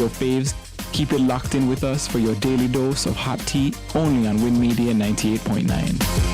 your faves. Keep it locked in with us for your daily dose of hot tea, only on WINN Media 98.9.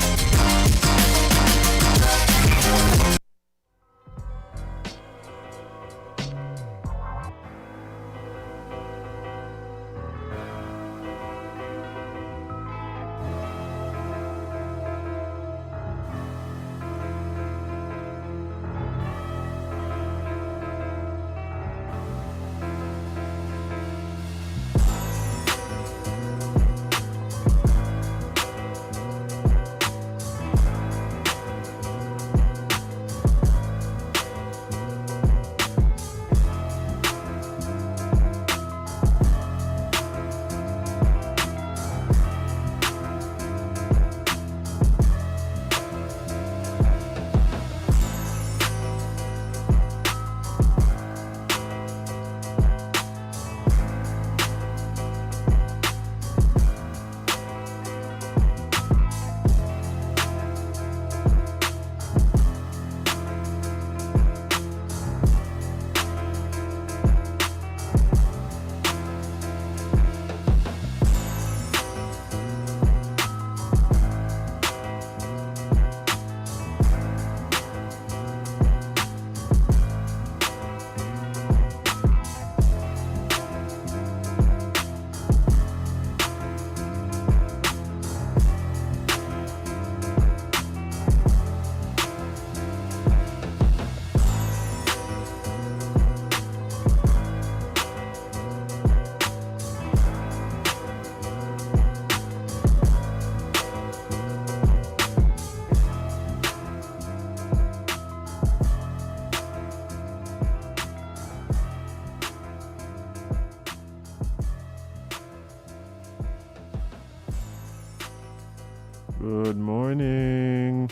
Good morning,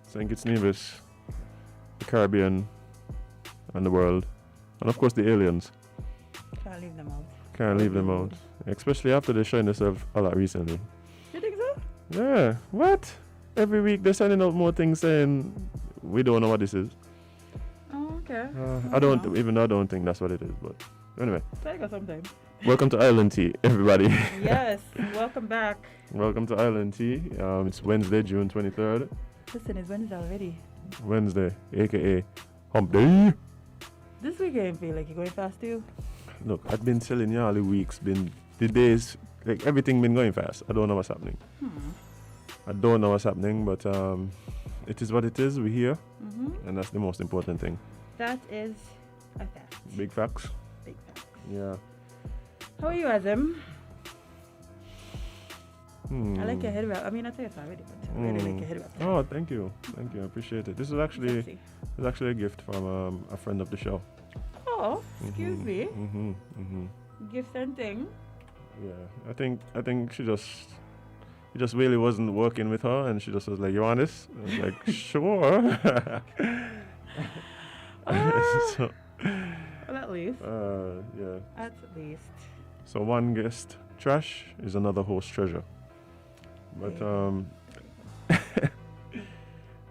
St Kitts and Nevis, the Caribbean, and the world, and of course the aliens. Can't leave them out. Can't leave them out, especially after they showing themselves a lot recently. You think so? Yeah, what? Every week they're sending out more things saying we don't know what this is. Oh, okay. I don't think that's what it is, but anyway. Take us sometime. Welcome to Island Tea, everybody. Yes, welcome back. Welcome to Island Tea. It's Wednesday, June 23rd. Listen, it's Wednesday already. Wednesday, aka Hump Day. This weekend feel like you're going fast too. Look, I've been telling you all the weeks, the days, like everything been going fast. I don't know what's happening. I don't know what's happening, but it is what it is. We're here, and that's the most important thing. That is a fact. Big facts. Big facts. Yeah. How are you, Azem? I like your head wrap. I mean, I tell you already, but I really like your head wrap. Oh, thank you. I appreciate it. This is actually a gift from a friend of the show. Oh, excuse me. Gift and thing. Yeah, I think she just really wasn't working with her, and she just was like, "You want this?" I was like, "Sure." Well, at least. Yeah. At least. So one guest trash is another host treasure. But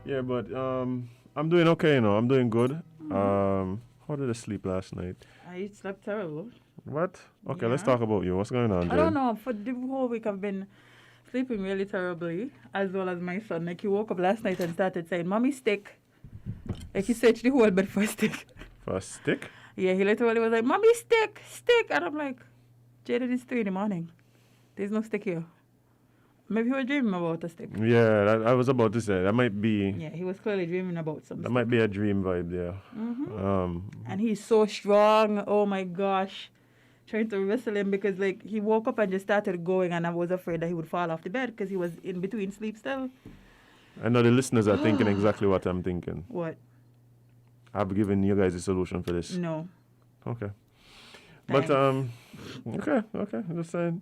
yeah, but I'm doing okay, I'm doing good. How did I sleep last night? I slept terrible. What? Okay, Yeah. let's talk about you. What's going on, Jade? I don't know. For the whole week, I've been sleeping really terribly, as well as my son. Like, he woke up last night and started saying, "Mommy, stick." Like, he searched the whole bed for a stick. For a stick? Yeah, he literally was like, "Mommy, stick, stick." And I'm like, Jade, it's 3 a.m. There's no stick here. Maybe he was dreaming about a stick. Yeah, I was about to say, that might be... Yeah, he was clearly dreaming about something. That might be a dream vibe there. And he's so strong. Oh, my gosh. Trying to wrestle him because, like, he woke up and just started going, and I was afraid that he would fall off the bed because he was in between sleep still. I know the listeners are thinking exactly what I'm thinking. What? I've given you guys a solution for this. No. Okay. Thanks. But, okay, I'm just saying.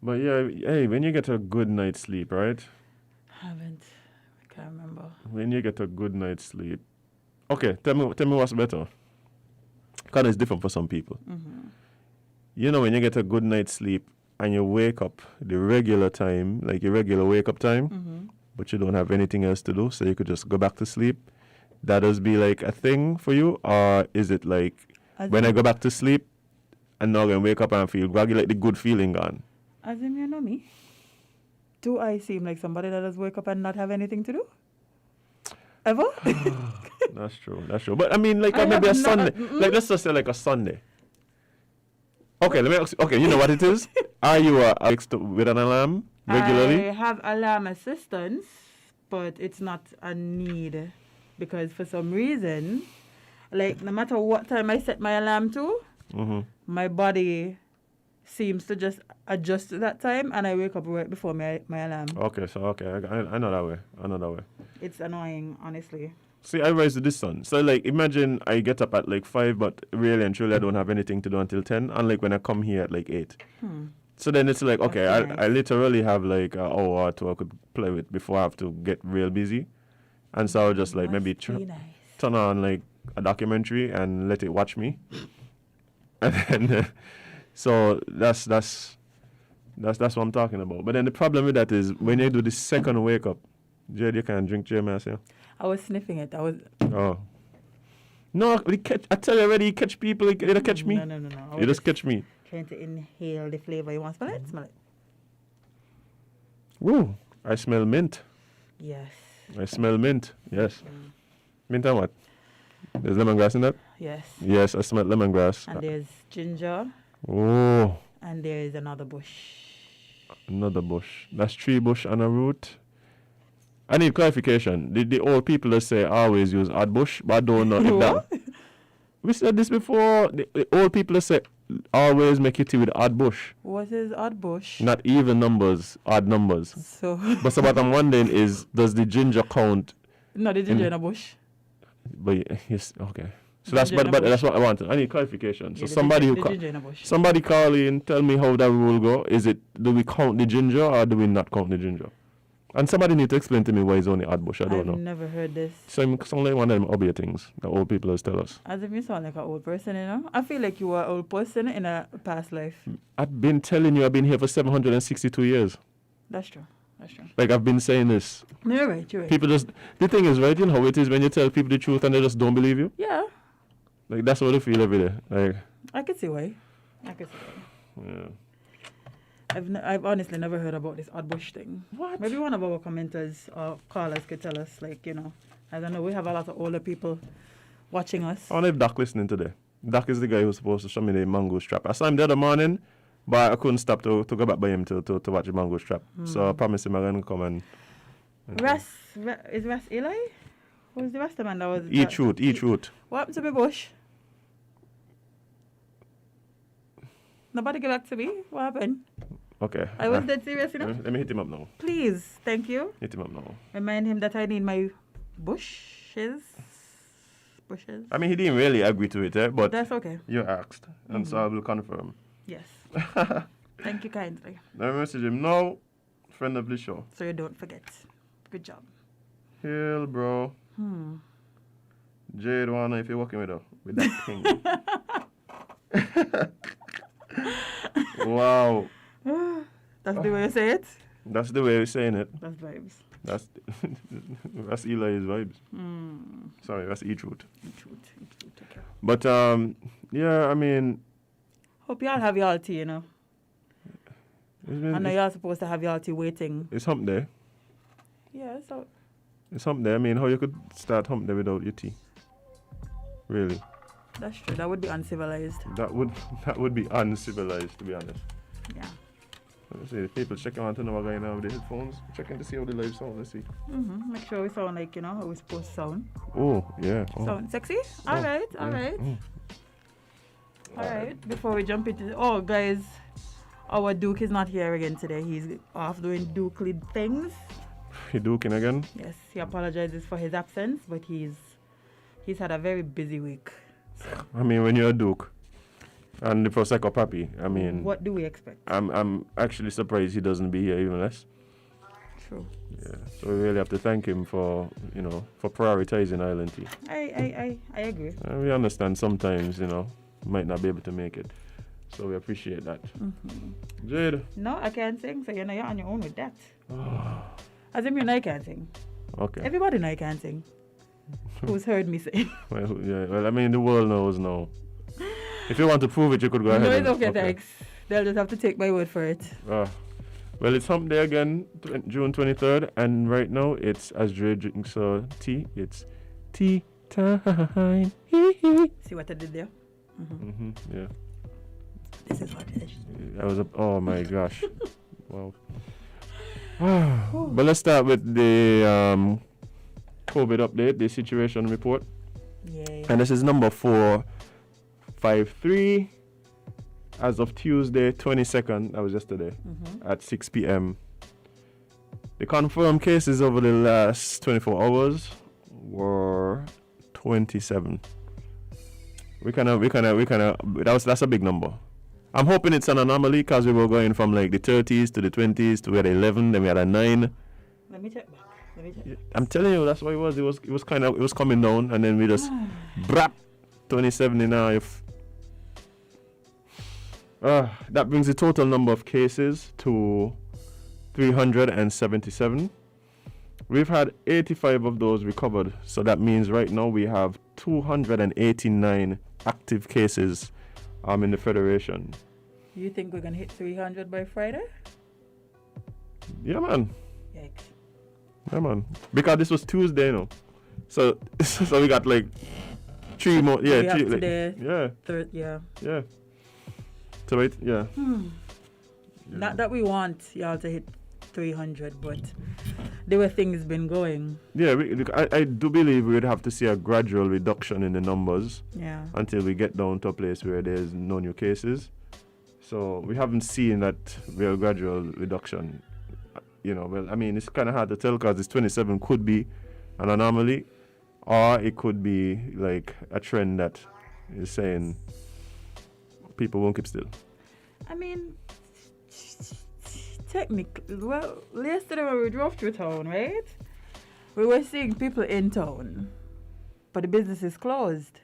But yeah, hey, when you get a good night's sleep, right? Haven't. I can't remember. When you get a good night's sleep. Okay, tell me what's better. Because it's different for some people. You know, when you get a good night's sleep and you wake up the regular time, like your regular wake up time, but you don't have anything else to do, so you could just go back to sleep, that does be like a thing for you? Or is it like, when I go back to sleep, and now going to wake up and feel groggy, like the good feeling gone. Azem, you know me? Do I seem like somebody that does wake up and not have anything to do? Ever? That's true. But I mean, like I maybe a have not- Sunday. Like let's just say like a Sunday. Okay, let me ask you. Okay, you know what it is? Are you with an alarm regularly? I have alarm assistance, but it's not a need because for some reason, like no matter what time I set my alarm to, my body seems to just adjust to that time, and I wake up right before my alarm. Okay, I know that way. It's annoying, honestly. See, I rise to this sun. So, like, imagine I get up at like 5, but really and truly I don't have anything to do until 10, unlike when I come here at like 8. So then it's like, okay, That's nice. I literally have like an hour or two I could play with before I have to get real busy. And so I'll just like maybe Be nice. turn on like a documentary and let it watch me. And then, so that's what I'm talking about. But then the problem with that is when you do the second wake up, Jade, you can't drink JMS, yeah? I was sniffing it. Oh. No, I tell you already, you catch people, you don't catch me. No. I You was just catch me. trying to inhale the flavor. You want to smell it? Smell it. Woo, I smell mint. Yes. I smell mint, yes. Mint and what? There's lemongrass in that? Yes. Yes, I smell lemongrass. And there's ginger, Oh, and there is another bush. another bush. That's 3 bush and a root. I need clarification. The old people that say always use odd bush, but I don't know if that. We said this before. The old people that say always make your tea with odd bush. What is odd bush? Not even numbers, odd numbers. So But so what I'm wondering is, does the ginger count? no, the ginger in a bush. But yes, okay. So that's Ginger in a but bush. that's what I wanted. I need clarification. So Yeah, the somebody ginger, who the ginger in a bush. somebody call in, tell me how that rule go. Is it, do we count the ginger or do we not count the ginger? And somebody need to explain to me why it's only odd bush. I don't I've know. never heard this. So it's only one of them obvious things that old people always tell us. As if you sound like an old person, you know. I feel like you were an old person in a past life. I've been telling you I've been here for 762 years. That's true. That's true. Like I've been saying this. No, you're right. You're right. People just, the thing is, right, you know how it is when you tell people the truth and they just don't believe you? Yeah, Like that's what I feel every day. Like, I could see why. yeah. I've honestly never heard about this odd bush thing. What? Maybe one of our commenters or callers could tell us, like, you know. I don't know. We have a lot of older people watching us. I wonder if Doc listening today. Doc is the guy who's supposed to show me the mango strap. I saw him the other morning, but I couldn't stop to go back by him to watch the mango strap. So I promised him I'm going to come and Is Ras Eli? Who's the rest of the man that was... eat root. What happened to my bush? Nobody get back to me. What happened? Okay. I was dead serious, you know. Let me hit him up now. Please, thank you. Hit him up now. Remind him that I need my bushes. I mean, he didn't really agree to it, but That's okay. you asked, and so I will confirm. Yes. Thank you kindly. Let me message him now. Friend of the show. So you don't forget. Good job. Hill, bro. Jade, wanna know if you're working with her with that thing. Wow. That's the way you say it? That's the way we're saying it. That's vibes. That's Eli's vibes. Sorry, that's E-Truth. Okay. But yeah, I mean, Hope y'all have y'all tea, you know. I know it's, y'all supposed to have y'all tea waiting. it's hump day. Yeah, so It's hump day. I mean, how you could start hump day without your tea? Really? that's true. That would be uncivilized. That would be uncivilized, to be honest. Yeah. Let's see, people checking on to know what's going on with the headphones, checking to see how the live sound. Let's see. Make sure we sound like, you know, how we're supposed to sound. Oh, yeah. Oh. Sound sexy? All right. All right. Before we jump into... Oh, guys, our Duke is not here again today. He's off doing Duke-led things. He duking again? Yes, he apologizes for his absence, but he's had a very busy week. I mean, when you're a Duke and the Prosecco Papi, I mean... What do we expect? I'm actually surprised he doesn't be here even less. True. Yeah, so we really have to thank him for, you know, for prioritizing Island Tea. I agree. We understand sometimes, you know, might not be able to make it. So we appreciate that. Jade. No, I can't sing, so you know you're on your own with that. As in, you know I can't sing. Okay. Everybody know I can't sing. Who's heard me sing? Well, yeah, well, I mean, the world knows now. If you want to prove it, you could go ahead. No, it's okay, thanks. They'll just have to take my word for it. Well, it's hump day again, June 23rd, and right now it's, as Jade drinks tea, it's tea time. See what I did there? Yeah. This is what it is. That was oh my gosh. Wow. But let's start with the COVID update, the situation report. Yay. And this is number 453 as of Tuesday 22nd, that was yesterday, at 6 p.m. The confirmed cases over the last 24 hours were 27. That's a big number. I'm hoping it's an anomaly because we were going from like the 30s to the 20s to we had 11, then we had a 9. Let me check back. I'm telling you, that's what it was. It was coming down, and then we just brap 27 in our. That brings the total number of cases to 377. We've had 85 of those recovered, so that means right now we have 289 active cases in the Federation. You think we're going to hit 300 by Friday? Yeah, man. Yikes. Yeah, man. Because this was Tuesday, you know. So we got like 3 more. Yeah, three. Like, yeah. Third, yeah. Yeah. So wait, yeah. Not that we want y'all to hit 300, but the way things been going. Yeah, I do believe we would have to see a gradual reduction in the numbers. Yeah. Until we get down to a place where there's no new cases. So we haven't seen that real gradual reduction. You know, well, I mean, it's kind of hard to tell because this 27 could be an anomaly, or it could be like a trend that is saying people won't keep still. I mean, technically, well, yesterday when we drove through town, right? We were seeing people in town, but the business is closed.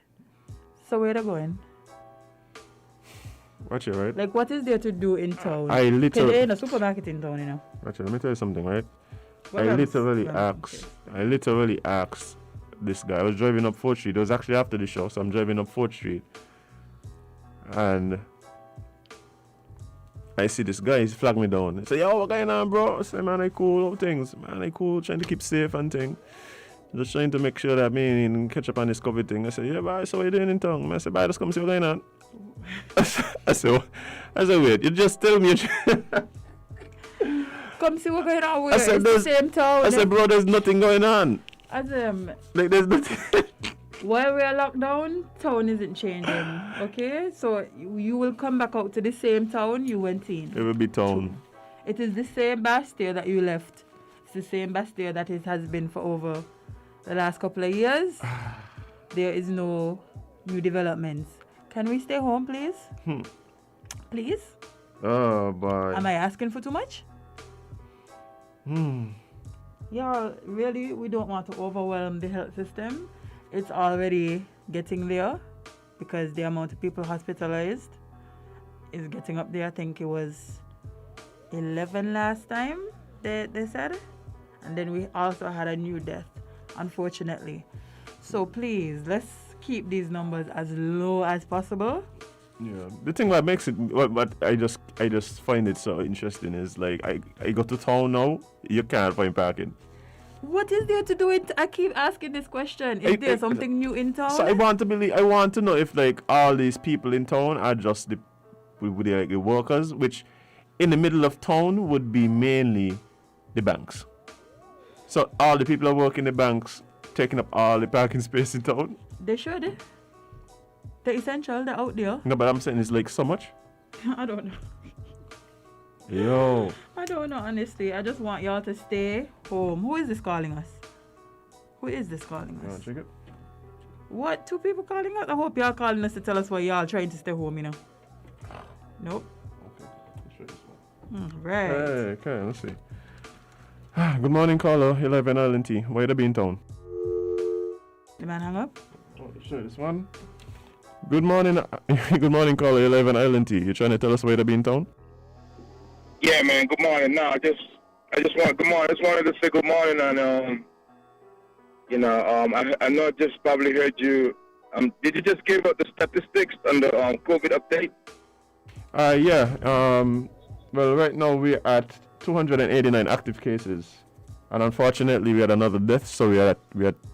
So where they going? Watch it, right? Like, what is there to do in town? There ain't a supermarket in town, you know. Watch it, let me tell you something, right? What I else? literally asked this guy. I was driving up 4th Street. It was actually after the show, so I'm driving up 4th Street. And I see this guy, he's flagged me down. He said, yo, what going on, bro? I said, man, I cool, things. Man, I cool, trying to keep safe and thing. Just trying to make sure that me and catch up on this COVID thing. I said, yeah, bye, so what you doing in town? I said, bye, just come see what's going on. I said, wait, you just tell me. Come see what's going on. I said, it's the same town. I said, bro, there's nothing going on. Azem, Like, there's nothing. while we're locked down, town isn't changing, okay? So you will come back out to the same town you went in. It will be town. It is the same Bastille that you left. It's the same Bastille that it has been for over the last couple of years. There is no new developments. Can we stay home, please? Please? Oh, boy. Am I asking for too much? Yeah, really, we don't want to overwhelm the health system. It's already getting there because the amount of people hospitalized is getting up there. I think it was 11 last time, they said. And then we also had a new death, unfortunately. So please, let's keep these numbers as low as possible. Yeah, the thing that makes it, what I just find it so interesting is like I go to town now, you can't find parking. What is there to do? I keep asking this question. Is there something new in town? So I want to know if like all these people in town are just the workers, which in the middle of town would be mainly the banks. So all the people that work in the banks taking up all the parking space in town. They should. They're essential. They're out there. No, but I'm saying it's like so much. I don't know. Yo. I don't know, honestly. I just want y'all to stay home. Who is this calling us? Who is this calling us? You want to check it? What? 2 people calling us? I hope y'all calling us to tell us why y'all trying to stay home, you know. Nope. Okay. Let's try this one. Right. Hey, okay, let's see. Good morning, caller. 11 Island T. Why you be in town? The man hung up? Oh, sure, this one. Good morning. Good morning, caller. 11 Island T. You trying to tell us why you be in town? Yeah, man. Good morning. No, I just wanted to say good morning, and I know I just probably heard you Did you just give out the statistics on the COVID update? Yeah. Well, right now we're at 289 active cases, and unfortunately we had another death, so we had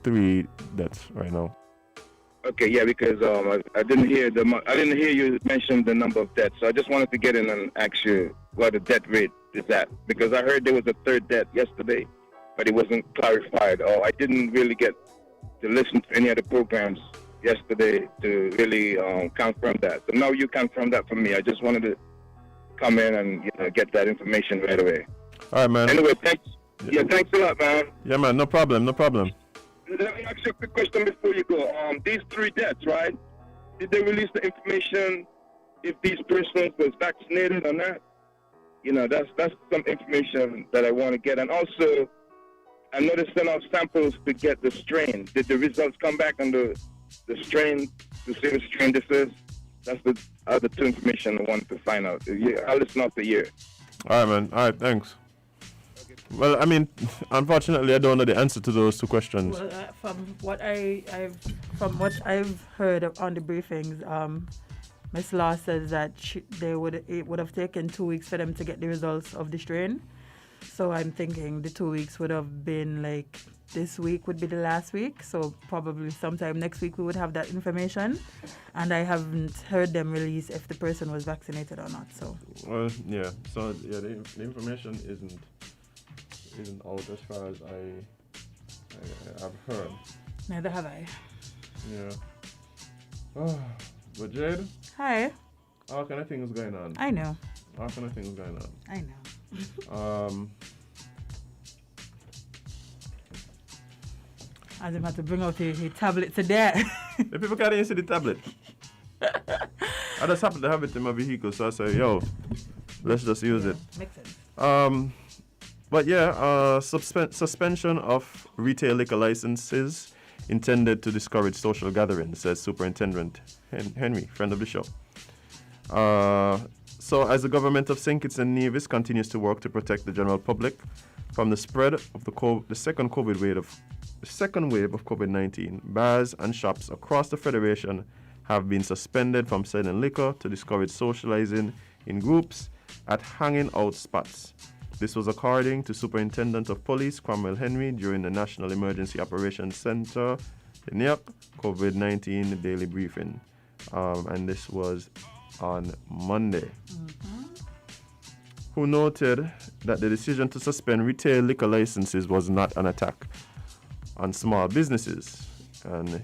3 deaths right now. Okay, yeah, because I didn't hear you mention the number of deaths, so I just wanted to get in and ask you what the death rate is at, because I heard there was a 3rd death yesterday, but it wasn't clarified. Or I didn't really get to listen to any of the programs yesterday to really confirm that. So now you confirm that for me. I just wanted to come in and get that information right away. All right, man. Anyway, thanks. Yeah, thanks a lot, man. Yeah, man. No problem. Let me ask you a quick question before you go. These 3 deaths, right? Did they release the information if these persons was vaccinated or not? That's some information that I want to get. And also, I know they sent out samples to get the strain. Did the results come back on the strain, to see the strain this is? That's the other 2 information I wanted to find out. Yeah, I'll listen out the year. All right, man. All right, thanks. Well, I mean, unfortunately, I don't know the answer to those 2 questions. Well, from what I've heard on the briefings, Ms. Law says that it would have taken 2 weeks for them to get the results of the strain. So I'm thinking the 2 weeks would have been like this week would be the last week. So probably sometime next week we would have that information. And I haven't heard them release if the person was vaccinated or not. So. Well, yeah. So yeah, the information isn't out as far as I've heard. Neither have I. Yeah. Oh, but Jade? Hi. All kind of things going on. I know. All kind of things going on. I know. Azem had to bring out his tablet today. The people can't even see the tablet. I just happen to have it in my vehicle, so I say, yo, let's just use it. Makes sense. But yeah, suspension of retail liquor licenses intended to discourage social gatherings, says Superintendent Henry, friend of the show. So as the government of St Kitts and Nevis continues to work to protect the general public from the spread of the second wave of COVID-19, bars and shops across the Federation have been suspended from selling liquor to discourage socializing in groups at hanging out spots. This was according to Superintendent of Police Cromwell Henry during the National Emergency Operations Center, the NEOC, COVID-19 daily briefing. And this was on Monday. Who noted that the decision to suspend retail liquor licenses was not an attack on small businesses. And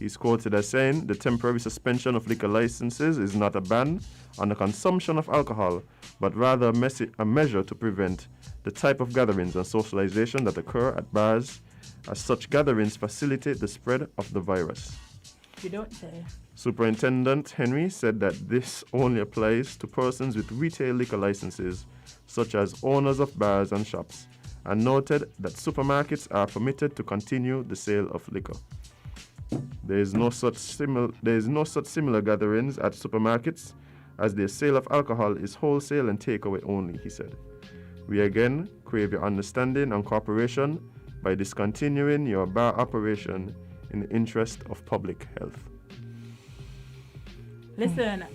he's quoted as saying, the temporary suspension of liquor licenses is not a ban on the consumption of alcohol, but rather a measure to prevent the type of gatherings and socialization that occur at bars, as such gatherings facilitate the spread of the virus. You don't say. Superintendent Henry said that this only applies to persons with retail liquor licenses, such as owners of bars and shops, and noted that supermarkets are permitted to continue the sale of liquor. There is no such similar gatherings at supermarkets, as their sale of alcohol is wholesale and takeaway only, he said. We again crave your understanding and cooperation by discontinuing your bar operation in the interest of public health. Listen,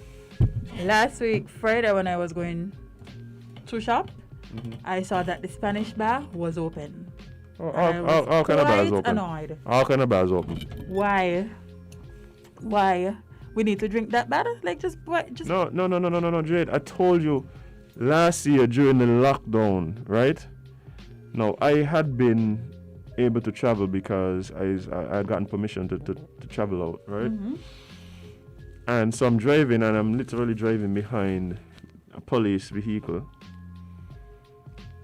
last week, Friday, when I was going to shop, I saw that the Spanish bar was open. All kind of bars open. Annoyed. All kind of bars open. Why? We need to drink that bad? Like just No, Jade. I told you last year during the lockdown, right? No, I had been able to travel because I had gotten permission to travel out, right? And so I'm driving, and I'm literally driving behind a police vehicle,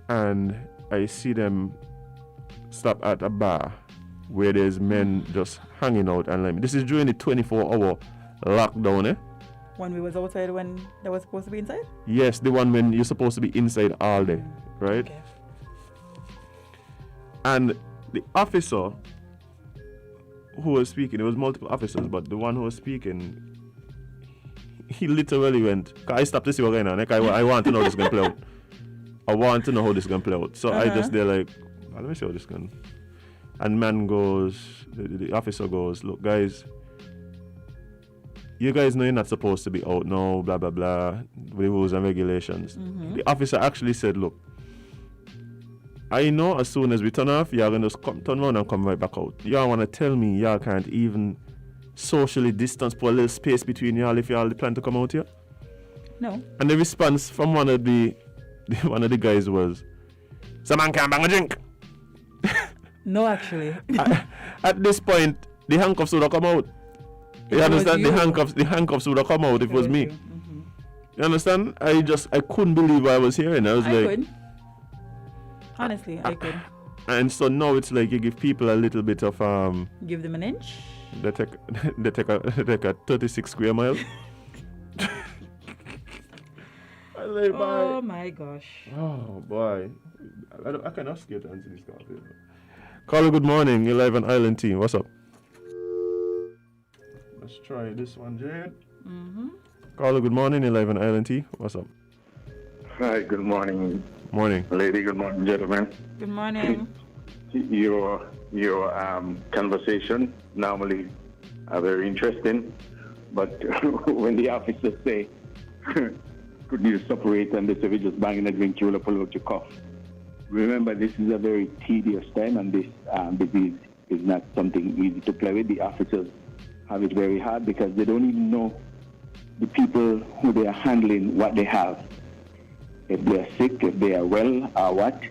and I see them stop at a bar where there's men just hanging out, and this is during the 24-hour lockdown, eh? When we was outside when they was supposed to be inside? Yes, the one when you're supposed to be inside all day, right? Okay. And the officer who was speaking, there was multiple officers, but the one who was speaking, he literally went, I stopped to see what's going on. Like, I want to know how this is going to play out. I want to know how this is going to play out. So I just, they're like, let me see how this is going. And man goes, the officer goes, look, guys, you guys know you're not supposed to be out now, blah, blah, blah, with the rules and regulations. The officer actually said, look, I know as soon as we turn off, you're going to turn around and come right back out. Y'all want to tell me y'all can't even socially distance, put a little space between y'all if y'all plan to come out here? No. And the response from one of the guys was, "Some man can't bang a drink." No, actually. At this point, the handcuffs would have come out. You understand? The handcuffs would have come out if it was me. You understand? I couldn't believe what I was hearing. I was like, could. Honestly, I could. And so now it's like you give people a little bit of Give them an inch. They take a 36 square mile. Oh my gosh. Oh boy. I cannot skate to answer this call. Caller, good morning. You're live on Island Team. What's up? Let's try this one, Jade. Caller, good morning. You're live on Island Team. What's up? Hi, good morning. Morning. Lady, good morning, gentlemen. Good morning. Your conversation normally are very interesting, but when the officers say, could you separate, and they say, we're just banging a drink, you will pull out your cough. Remember, this is a very tedious time, and this disease is not something easy to play with. The officers have it very hard because they don't even know the people who they are handling, what they have. If they are sick, if they are well, or what.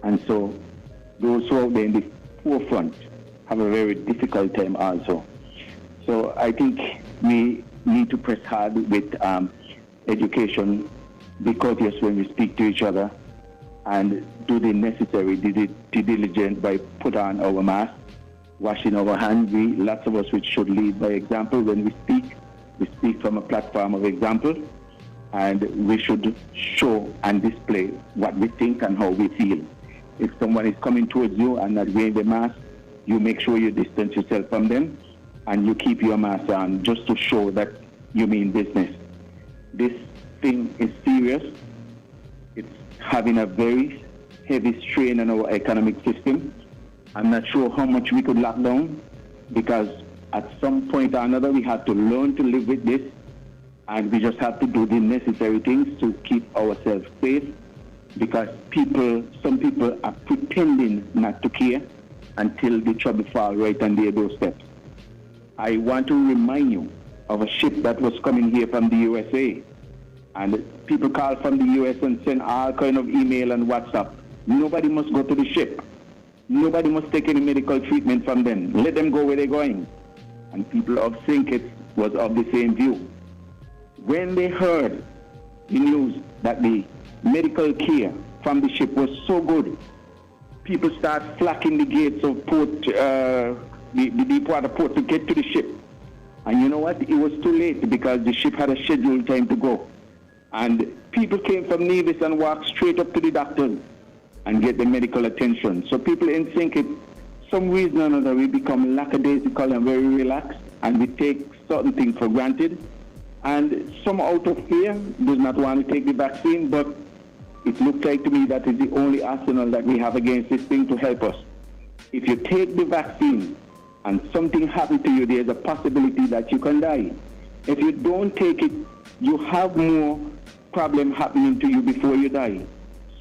And so those who are there in the forefront have a very difficult time also. So I think we need to press hard with education, be courteous when we speak to each other, and do the necessary due diligence by put on our mask, washing our hands. Lots of us which should lead by example. When we speak from a platform of example, and we should show and display what we think and how we feel. If someone is coming towards you and not wearing the mask, you make sure you distance yourself from them and you keep your mask on just to show that you mean business. This thing is serious. It's having a very heavy strain on our economic system. I'm not sure how much we could lock down because at some point or another we have to learn to live with this, and we just have to do the necessary things to keep ourselves safe because some people are pretending not to care until the trouble falls right on their doorstep. I want to remind you of a ship that was coming here from the USA, and people call from the US and send all kind of email and WhatsApp. Nobody must go to the ship. Nobody must take any medical treatment from them. Let them go where they're going. And people of St Kitts was of the same view. When they heard the news that the medical care from the ship was so good, people start flocking the gates of port, the Deepwater port to get to the ship. And you know what? It was too late because the ship had a scheduled time to go. And people came from Nevis and walked straight up to the doctors and get the medical attention. So people in St Kitts, some reason or another, we become lackadaisical and very relaxed, and we take certain things for granted. And some out of fear does not want to take the vaccine, but it looks like to me that is the only arsenal that we have against this thing to help us. If you take the vaccine and something happens to you, there's a possibility that you can die. If you don't take it, you have more problem happening to you before you die.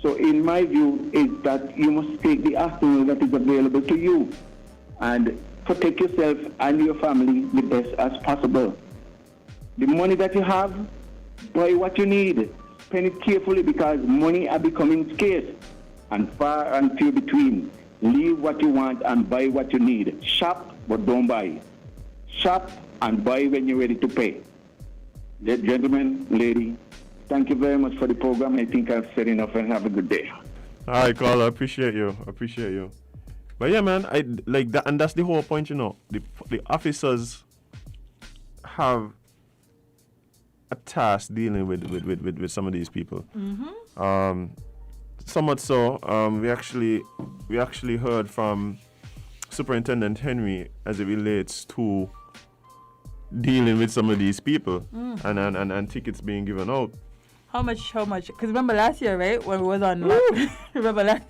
So in my view is that you must take the arsenal that is available to you and protect yourself and your family the best as possible. The money that you have, buy what you need. Spend it carefully because money are becoming scarce and far and few between. Leave what you want and buy what you need. Shop, but don't buy. Shop and buy when you're ready to pay. Gentlemen, lady, thank you very much for the program. I think I've said enough and have a good day. All right, caller, I appreciate you. But yeah, man, I like that, and that's the whole point, you know. The officers have a task dealing with some of these people. Somewhat so, we actually heard from Superintendent Henry as it relates to dealing with some of these people and tickets being given out. How much? Because remember last year, right, when we was on remember last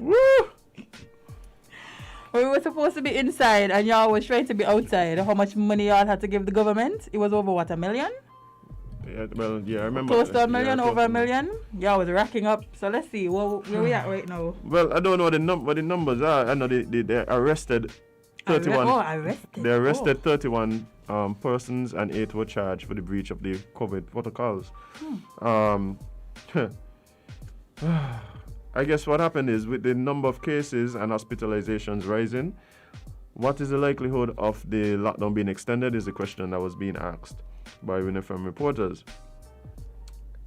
We were supposed to be inside and y'all was trying to be outside. How much money y'all had to give the government? It was over what, $1 million? Yeah, well, yeah, I remember. Close to $1 million, yeah, over $1 million. Y'all was racking up. So let's see where we at right now. Well, I don't know what the numbers are. I know they arrested 31. Arrested. They arrested 31 persons and 8 were charged for the breach of the COVID protocols. I guess what happened is with the number of cases and hospitalizations rising, what is the likelihood of the lockdown being extended is the question that was being asked by WINN FM reporters.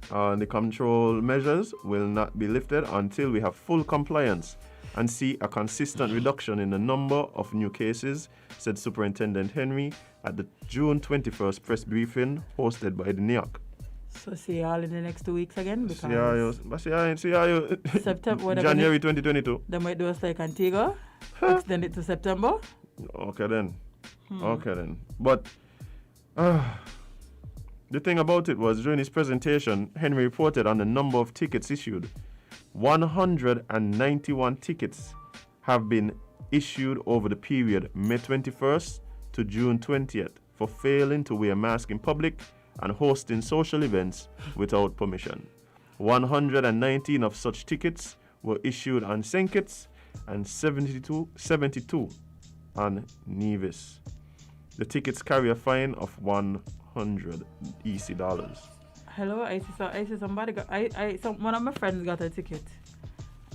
The control measures will not be lifted until we have full compliance and see a consistent reduction in the number of new cases, said Superintendent Henry at the June 21st press briefing hosted by the NIAC. So see y'all in the next 2 weeks again? Because See how you September, January 2022. They might do us like Antigua, extend it to September. Okay then. But the thing about it was, during his presentation, Henry reported on the number of tickets issued. 191 tickets have been issued over the period May 21st to June 20th for failing to wear a mask in public and hosting social events without permission. 119 of such tickets were issued on St Kitts and 72 on Nevis. The tickets carry a fine of 100 EC dollars. Hello, I see somebody got one of my friends got a ticket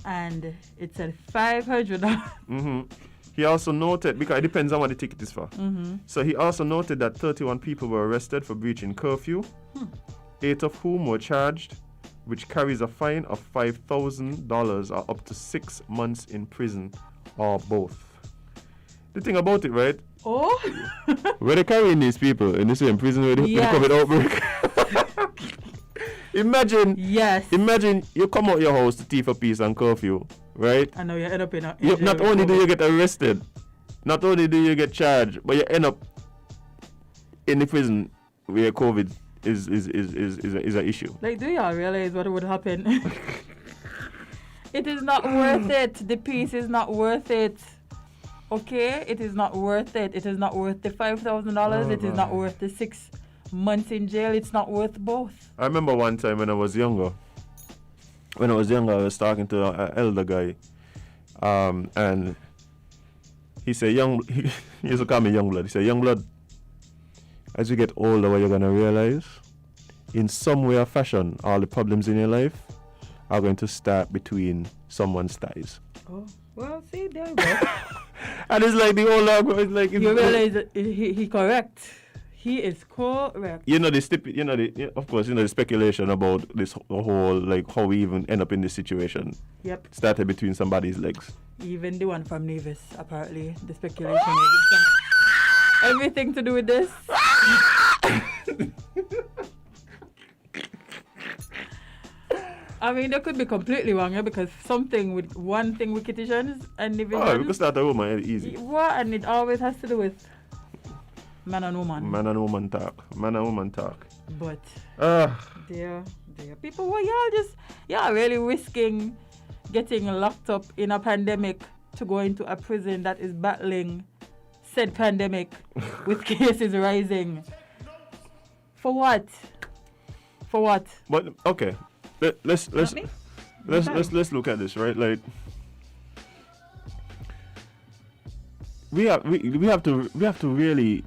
and it said $500. He also noted, because it depends on what the ticket is for. So he also noted that 31 people were arrested for breaching curfew, 8 of whom were charged, which carries a fine of $5,000 or up to 6 months in prison or both. The thing about it, right? Oh, Where they carrying these people in the same prison with the COVID outbreak? Imagine you come out your house to tea for peace and curfew, right? I know you end up in a. Not only do you get arrested, not only do you get charged, but you end up in the prison where COVID is an issue. Like, do y'all realize what would happen? It is not worth it. The peace is not worth it. Okay, it is not worth it. It is not worth the $5,000. It is not worth the 6 months in jail. It's not worth both. I remember one time when I was younger. I was talking to an elder guy, and he said, he used to call me young blood. He said, young blood, as you get older, what you're gonna realize, in some way or fashion, all the problems in your life are going to start between someone's thighs. Oh, well, see, there you go. And it's like the older, it's like... You realize that he correct. He is correct. Of course, the speculation about this whole, like, how we even end up in this situation. Yep. Started between somebody's legs. Even the one from Nevis, apparently, the speculation everything to do with this. I mean, they could be completely wrong, because one thing with Kittitians and Nevis. Oh, we could start a woman easy. What? And it always has to do with man and woman. Man and woman talk. But there people were y'all really risking getting locked up in a pandemic to go into a prison that is battling said pandemic with cases rising. For what? But okay, let's look at this, right? Like, we have to really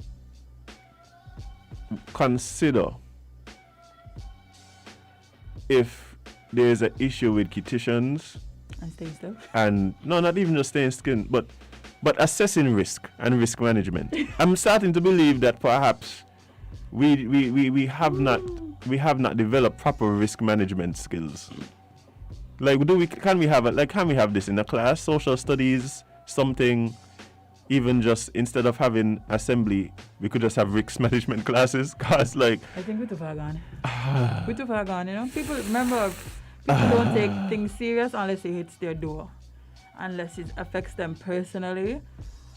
consider if there is an issue with Kittitians and staying still, and no, not even just staying still, but assessing risk and risk management. I'm starting to believe that perhaps we have not developed proper risk management skills. Like, can we have this in a class, social studies, something? Even just instead of having assembly, we could just have risk management classes. Cause like, I think we're too far gone. We're too far gone. People don't take things serious unless it hits their door, unless it affects them personally,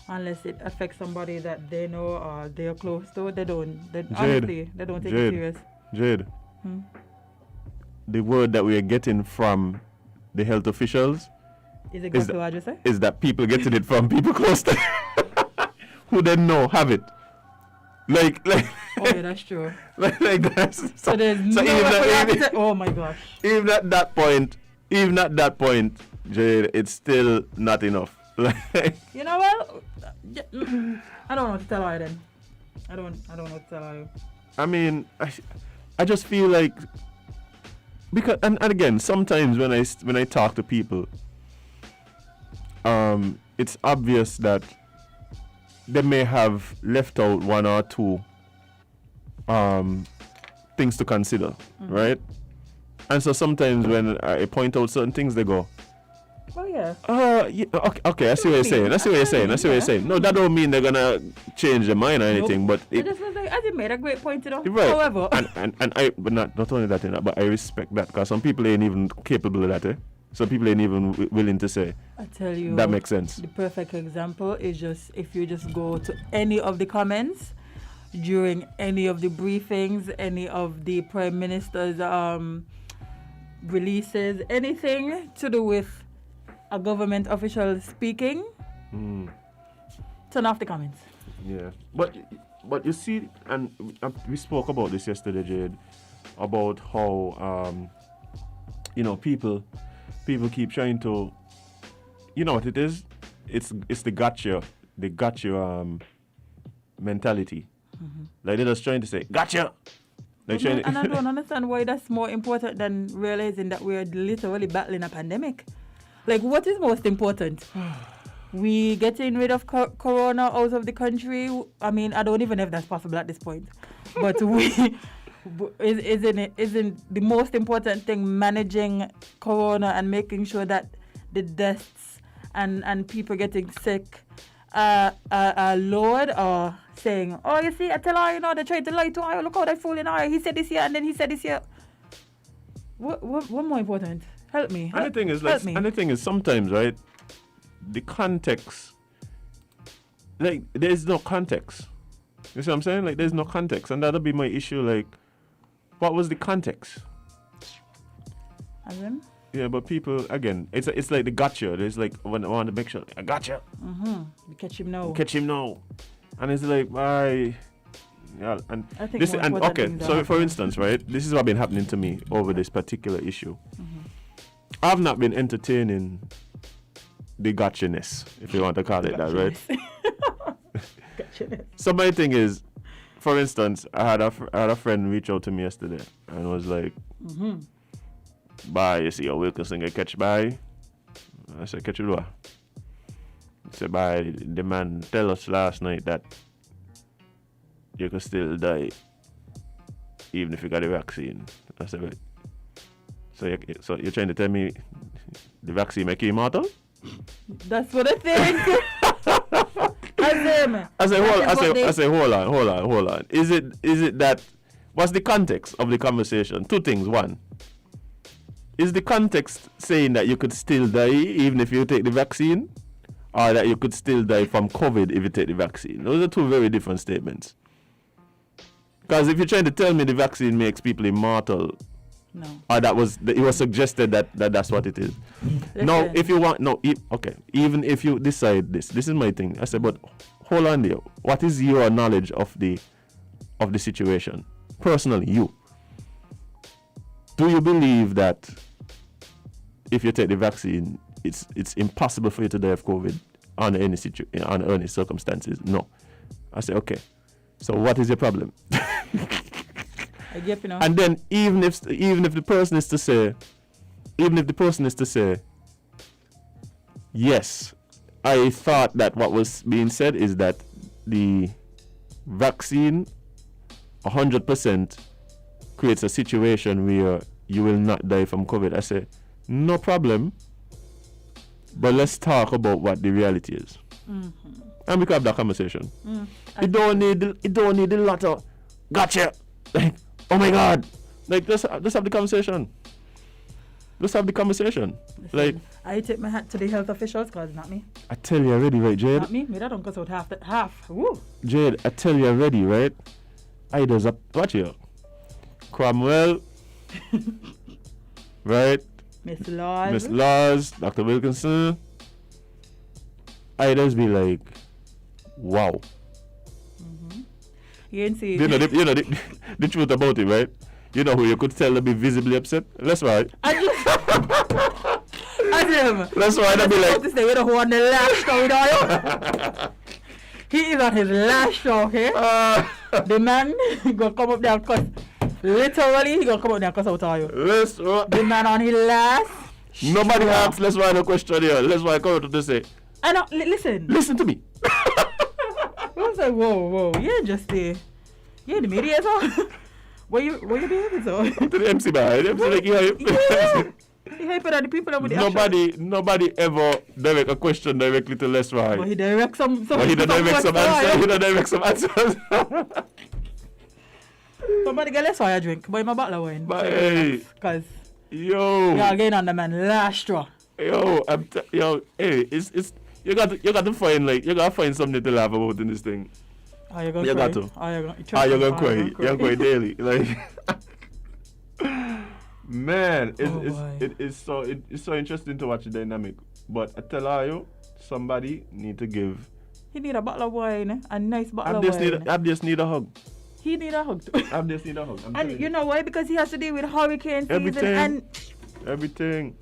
unless it affects somebody that they know or they're close to. They don't take it serious. Jade, the word that we are getting from the health officials Is it good to what you say? Is that people getting it from people close to who they know have it. Like oh yeah, that's true. like that's so there's no oh my gosh. Even at that point, Jade, it's still not enough. You know what? I don't know what to tell her then. I don't know what to tell her. I mean, I just feel like because and again, sometimes when I talk to people, it's obvious that they may have left out one or two things to consider, right? And so sometimes when I point out certain things, they go, oh yeah. Yeah, okay, I see what you're saying. No, that don't mean they're gonna change their mind or anything, but it just was like, I made a great point, you know. Right. However, and I, but not only that, but I respect that because some people ain't even capable of that. Some people ain't even willing to say. I tell you, that makes sense. The perfect example is just if you just go to any of the comments during any of the briefings, any of the Prime Minister's releases, anything to do with a government official speaking, turn off the comments. Yeah, but you see, and we spoke about this yesterday, Jade, about how people keep trying to, you know what it is? It's the gotcha mentality. Like they're just trying to say gotcha. Like and I don't understand why that's more important than realizing that we're literally battling a pandemic. Like, what is most important? We getting rid of corona out of the country? I mean, I don't even know if that's possible at this point. But isn't the most important thing managing corona and making sure that the deaths and people getting sick are lowered, or saying, oh, you see, I tell her, they tried to lie to her, look how they fooling her. He said this here and then he said this here. What more important? Help me. And the thing is, sometimes, right, the context, like, there's no context. You see what I'm saying? Like, there's no context. And that'll be my issue. Like, what was the context? Azem? Yeah, but people, again, it's like the gotcha. There's like, when I want to make sure, I gotcha. We catch him now. And it's like, yeah, and I think this, and okay, so for instance, right, this is what been happening to me over this particular issue. I've not been entertaining the gotchaness, if you want to call it that, right? Gotchaness. So my thing is, for instance, I had a friend reach out to me yesterday and was like, "Bye, you see, your Wilkinson get catch by." I said, "Catch you what?" He said, "Bye, the man tell us last night that you could still die even if you got the vaccine." I said, "Wait. So you're trying to tell me the vaccine make you immortal?" That's what I think. Azem. I say, hold on. Is it that? What's the context of the conversation? Two things. One, is the context saying that you could still die even if you take the vaccine, or that you could still die from COVID if you take the vaccine? Those are two very different statements. Because if you're trying to tell me the vaccine makes people immortal, no. Or it was suggested that that's what it is. No, if you want, okay. Even if you decide this is my thing. I said, but hold on there. What is your knowledge of the situation? Personally, you. Do you believe that if you take the vaccine, it's impossible for you to die of COVID under any circumstances? No. I say, okay. So what is your problem? I get, you know. And then even if the person is to say, yes, I thought that what was being said is that the vaccine 100% creates a situation where you will not die from COVID. I say, no problem, but let's talk about what the reality is. And we can have that conversation. It don't need a lot of gotcha. Like, oh my God. Like, let's have the conversation. Listen, like, I take my hat to the health officials because not me. I tell you already, right, Jade? Not me. Me that don't cuss out half. Woo. Jade, I tell you already, right? I does up. Watch you. Cromwell. Right? Miss Laws. Miss Laws, Dr. Wilkinson. I just be like, wow. You ain't see. You know the truth about it, right? You know who you could tell to be visibly upset? That's right. Azem. That's why I'd be like. This nigga who on the last show, he is on his last show, okay? The man gonna come up there and cuss. Literally, he gonna come up there and cuss out all you. The man on his last. Nobody asks. Let's write a question here. Let's write a comment to say. I know. Listen. Listen to me. I was like, whoa, you ain't just the mediator. What you behaving so? To the MC man. The MC like you. He hyping at the people over the Nobody ever direct a question directly to Les Roy. But he direct some He direct some answers. Somebody get Les Roy a drink. Buy my bottle of wine. But hey. Cause Yo. we are getting on the man last straw. Yo, hey, it's you got to find you gotta find something to laugh about in this thing. Oh, you're gonna you cry. Got to. Oh, you're gonna cry. You're gonna cry daily. Like man, it's so interesting to watch the dynamic. But I tell you, somebody need to give. He need a bottle of wine, a nice bottle of wine. I just need a hug. He need a hug too. I just need a hug. And you know why? Because he has to deal with hurricane season Everything.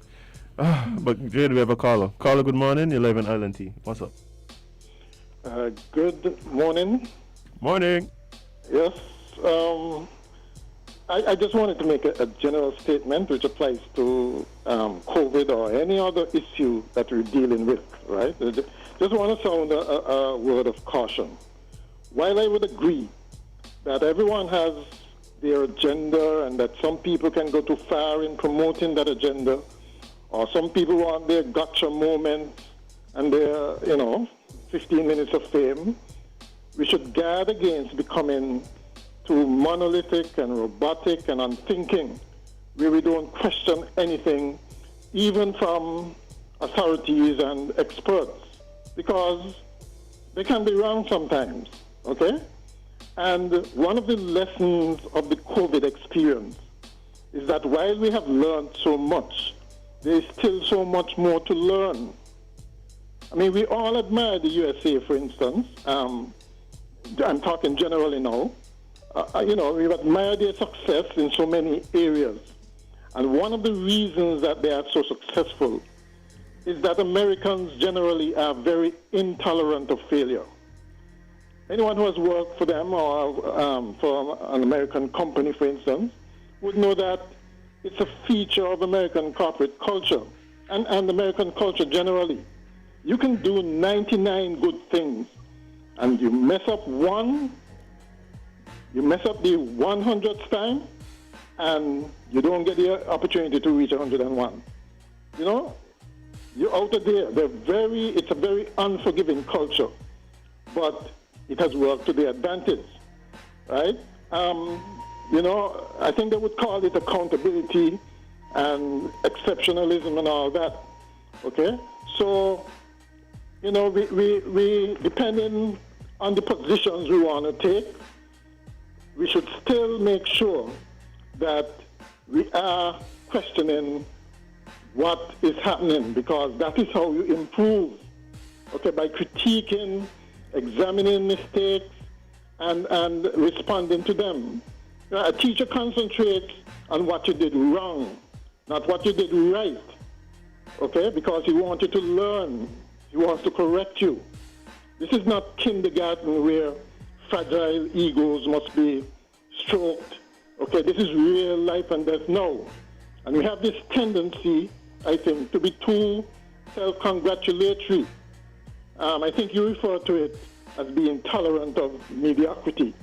But Jade, we have a caller. Caller, good morning. You're live in Island T. What's up? Good morning. Morning. Yes. I just wanted to make a general statement which applies to COVID or any other issue that we're dealing with, right? Just want to sound a word of caution. While I would agree that everyone has their agenda and that some people can go too far in promoting that agenda, or some people want their gotcha moments and their, 15 minutes of fame, we should guard against becoming too monolithic and robotic and unthinking, where we don't question anything, even from authorities and experts, because they can be wrong sometimes, okay? And one of the lessons of the COVID experience is that while we have learned so much, there is still so much more to learn. I mean, we all admire the USA, for instance. I'm talking generally now. We've admired their success in so many areas. And one of the reasons that they are so successful is that Americans generally are very intolerant of failure. Anyone who has worked for them or for an American company, for instance, would know that it's a feature of American corporate culture and American culture generally. You can do 99 good things, and you mess up one, you mess up the 100th time, and you don't get the opportunity to reach 101. You're out of there. It's a very unforgiving culture, but it has worked to their advantage, right? I think they would call it accountability and exceptionalism and all that, okay? So, we depending on the positions we want to take, we should still make sure that we are questioning what is happening, because that is how you improve, okay, by critiquing, examining mistakes, and responding to them. A teacher concentrates on what you did wrong, not what you did right, okay, because he wants you to learn. He wants to correct you. This is not kindergarten where fragile egos must be stroked. Okay, this is real life and death now. And we have this tendency, I think, to be too self-congratulatory. I think you refer to it as being tolerant of mediocrity.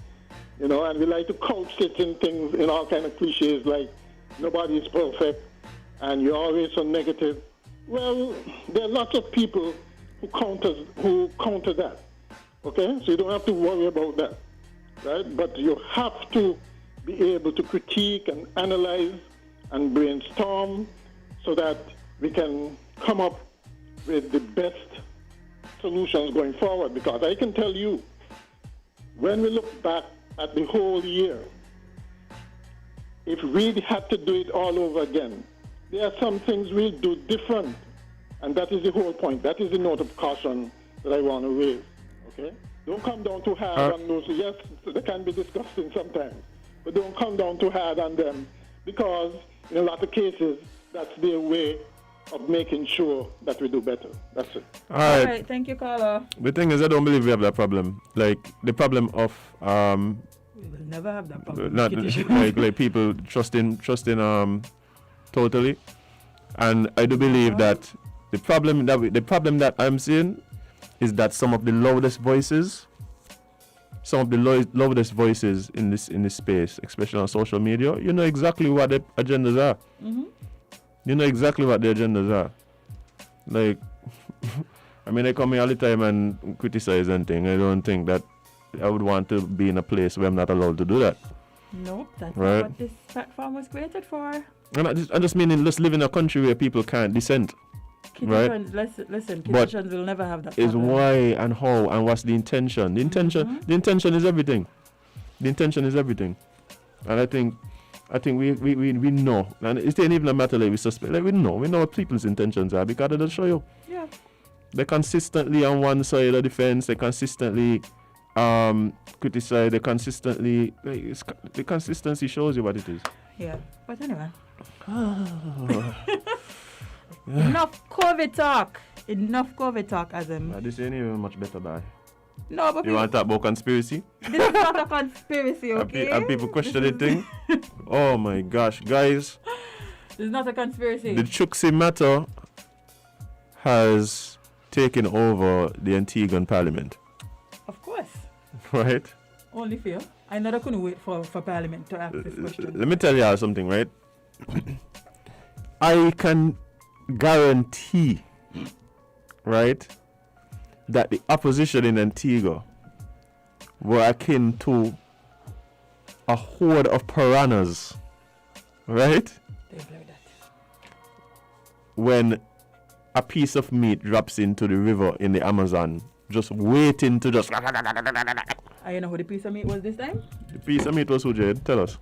And we like to couch it in things, in all kind of cliches like nobody is perfect and you're always so negative. Well, there are lots of people who counter that, okay? So you don't have to worry about that, right? But you have to be able to critique and analyze and brainstorm so that we can come up with the best solutions going forward. Because I can tell you, when we look back at the whole year, if we had to do it all over again, there are some things we do different. And that is the whole point. That is the note of caution that I want to raise. Okay? Don't come down too hard on those. Yes, they can be disgusting sometimes. But don't come down too hard on them because in a lot of cases, that's their way of making sure that we do better. That's it. All right. Thank you, caller. The thing is, I don't believe we have that problem. Like, the problem of... We will never have that problem. not like people trusting totally. And I do believe that the problem that I'm seeing is that some of the loudest voices in this space, especially on social media, you know exactly what the agendas are. Mm-hmm. You know exactly what the agendas are. Like, I mean, I come here all the time and criticize and things. I don't think that I would want to be in a place where I'm not allowed to do that. Nope, that's right? not what this platform was created for. And I just mean, let's live in a country where people can't dissent. Right? Listen, Kitchens will never have that is problem. why and how and what's the intention. The intention is everything. The intention is everything. And I think we know. And it ain't even a matter like we suspect. Like we know what people's intentions are because they'll show you. Yeah. They consistently on one side of the fence, they consistently criticize, they consistently the consistency shows you what it is. Yeah. But anyway. Enough COVID talk, Azem. This ain't even much better, bye. No, but you want to talk about conspiracy? This is not a conspiracy, okay? And people question the thing. Oh my gosh, guys! This is not a conspiracy. The Chukchi matter has taken over the Antiguan Parliament. Of course. Right. Only fair. I know they couldn't wait for Parliament to ask this question. Let me tell you something, right? I can guarantee, right, that the opposition in Antigua were akin to a horde of piranhas, right? Things like that. When a piece of meat drops into the river in the Amazon, just waiting to just... I know who the piece of meat was this time? The piece of meat was who, Jade? Tell us.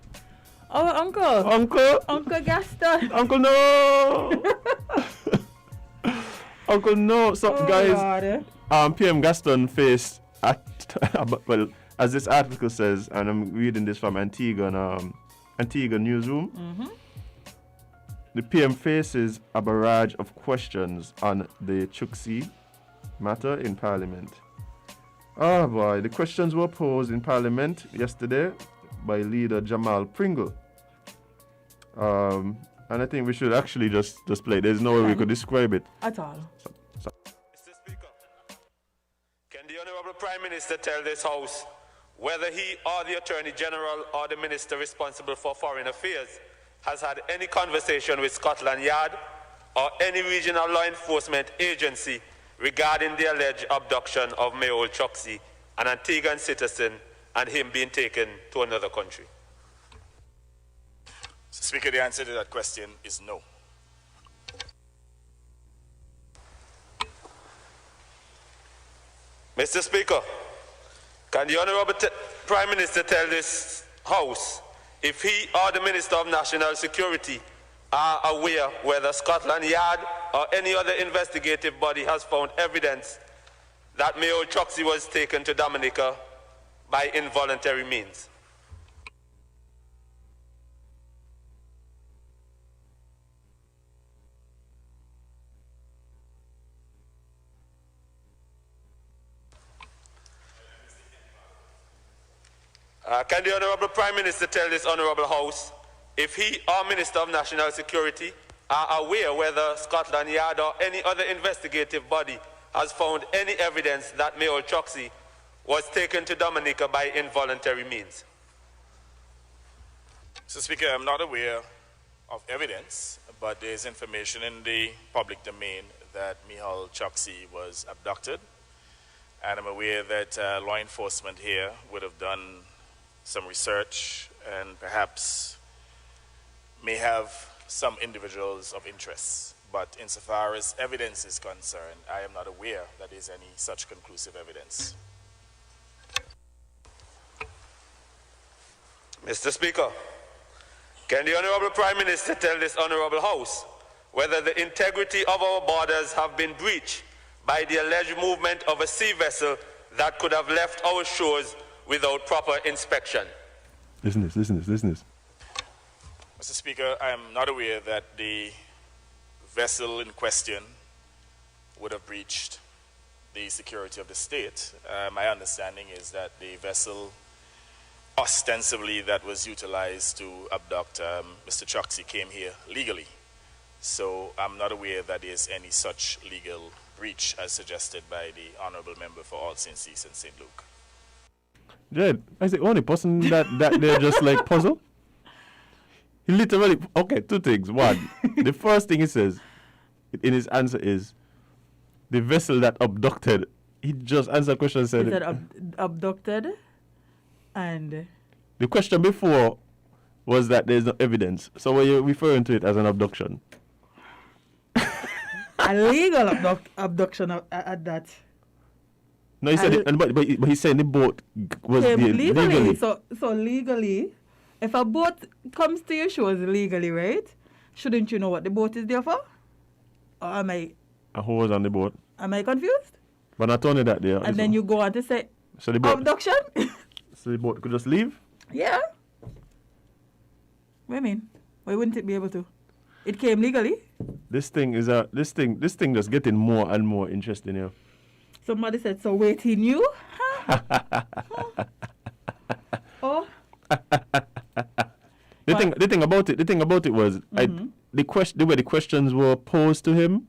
Our uncle. Uncle Gaston. Uncle, no! Uncle, no. So, guys, PM Gaston faced, well, as this article says, and I'm reading this from Antigua Newsroom, the PM faces a barrage of questions on the Chukchi matter in Parliament. Oh boy, the questions were posed in Parliament yesterday by leader Jamal Pringle. And I think we should actually just play it. There's no way we could describe it. At all. Mr. Speaker, can the Honorable Prime Minister tell this House whether he or the Attorney General or the Minister responsible for Foreign Affairs has had any conversation with Scotland Yard or any regional law enforcement agency regarding the alleged abduction of Mayol Chukchi, an Antiguan citizen, and him being taken to another country? Mr. Speaker, the answer to that question is no. Mr. Speaker, can the Honorable Prime Minister tell this House if he or the Minister of National Security are aware whether Scotland Yard or any other investigative body has found evidence that Mayol Chukchi was taken to Dominica by involuntary means? Can the Honourable Prime Minister tell this Honourable House if he or Minister of National Security are aware whether Scotland Yard or any other investigative body has found any evidence that Mayol Chukchi was taken to Dominica by involuntary means? Mr. Speaker, I'm not aware of evidence, but there is information in the public domain that Mayol Chukchi was abducted, and I'm aware that law enforcement here would have done some research and perhaps may have some individuals of interest. But insofar as evidence is concerned, I am not aware that there is any such conclusive evidence. Mr. Speaker, can the Honourable Prime Minister tell this Honourable House whether the integrity of our borders have been breached by the alleged movement of a sea vessel that could have left our shores without proper inspection. Listen this. Mr. Speaker, I am not aware that the vessel in question would have breached the security of the state. My understanding is that the vessel ostensibly that was utilized to abduct Mr. Choksi came here legally. So I'm not aware that there's any such legal breach as suggested by the Honorable Member for All St. Cease and St. Luke. Jade, is the only person that they're just like puzzle? He literally, okay, two things. One, the first thing he says in his answer is, the vessel that abducted, he just answered the question and said... He said abducted, and... The question before was that there's no evidence. So were you referring to it as an abduction? A legal abduction at that. No, he said, but he's saying the boat was legally. So legally, if a boat comes to your shores legally, right? Shouldn't you know what the boat is there for? Or am I? And who was on the boat? Am I confused? But I told you that there. And then you go on to say so the boat, abduction. So the boat could just leave? Yeah. What do you mean? Why wouldn't it be able to? It came legally. This thing just getting more and more interesting here. Somebody said, so wait, he knew? Oh. The thing about it was the way the questions were posed to him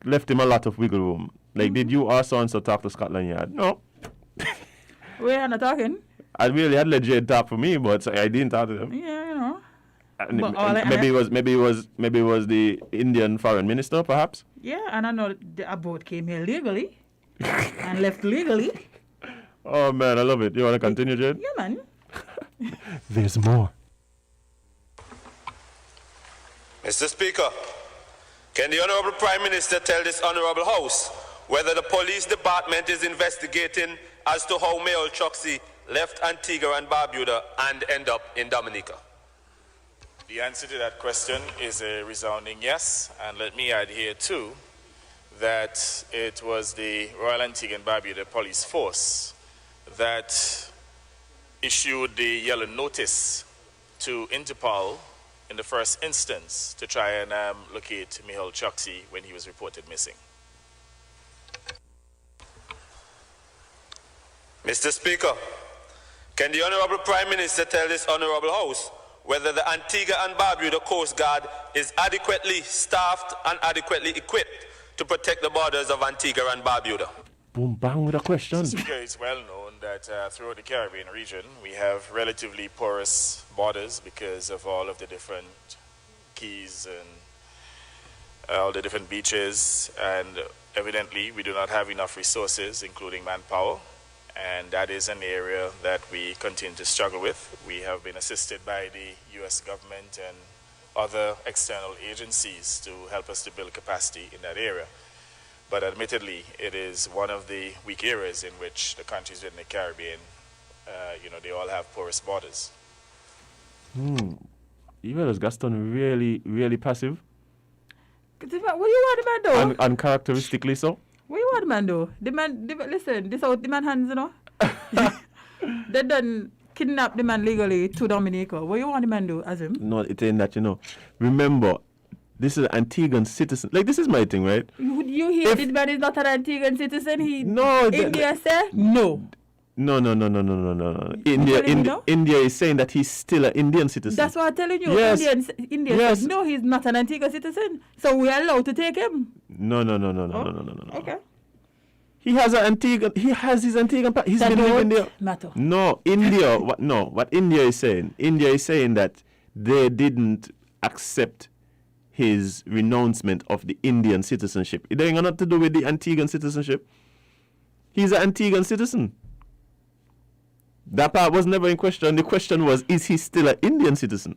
left him a lot of wiggle room. Like, did you or so-and-so talk to Scotland Yard? No. We're not talking. I really had let Jade talk for me, but I didn't talk to them. Yeah, you know. Maybe it was the Indian foreign minister, perhaps. Yeah, and I know a boat came here legally and left legally. Oh man, I love it. You want to continue, Jade? Yeah, man. There's more. Mr. Speaker, can the Honorable Prime Minister tell this Honorable House whether the police department is investigating as to how Mayor Choksi left Antigua and Barbuda and end up in Dominica? The answer to that question is a resounding yes, and let me add here too that it was the Royal Antigua and Barbuda Police Force that issued the yellow notice to Interpol in the first instance to try and locate Michael Choksi when he was reported missing. Mr. Speaker, can the Honorable Prime Minister tell this Honorable House whether the Antigua and Barbuda Coast Guard is adequately staffed and adequately equipped to protect the borders of Antigua and Barbuda? Boom, bang with a question. Mr. Speaker, it's well known that throughout the Caribbean region, we have relatively porous borders because of all of the different keys and all the different beaches, and evidently we do not have enough resources, including manpower. And that is an area that we continue to struggle with. We have been assisted by the U.S. government and other external agencies to help us to build capacity in that area. But admittedly, it is one of the weak areas in which the countries within the Caribbean, they all have porous borders. Even as Gaston really, really passive. What do you want the man do? Uncharacteristically so. What do you want the man do? Listen, this out the man hands, you know. They done kidnap the man legally to Dominica. What do you want the man do, Azem? No, it ain't that, Remember, this is an Antiguan citizen. Like, this is my thing, right? You hear this man is not an Antiguan citizen? India say no. No. India is saying that he's still an Indian citizen. That's what I'm telling you. Yes. India Yes. says no, he's not an Antigua citizen. So we are allowed to take him. No. Okay. He has his Antiguan. He's been living there. Matter. No, India. What India is saying? India is saying that they didn't accept his renouncement of the Indian citizenship. It ain't got nothing to do with the Antiguan citizenship. He's an Antiguan citizen. That part was never in question. The question was, is he still an Indian citizen?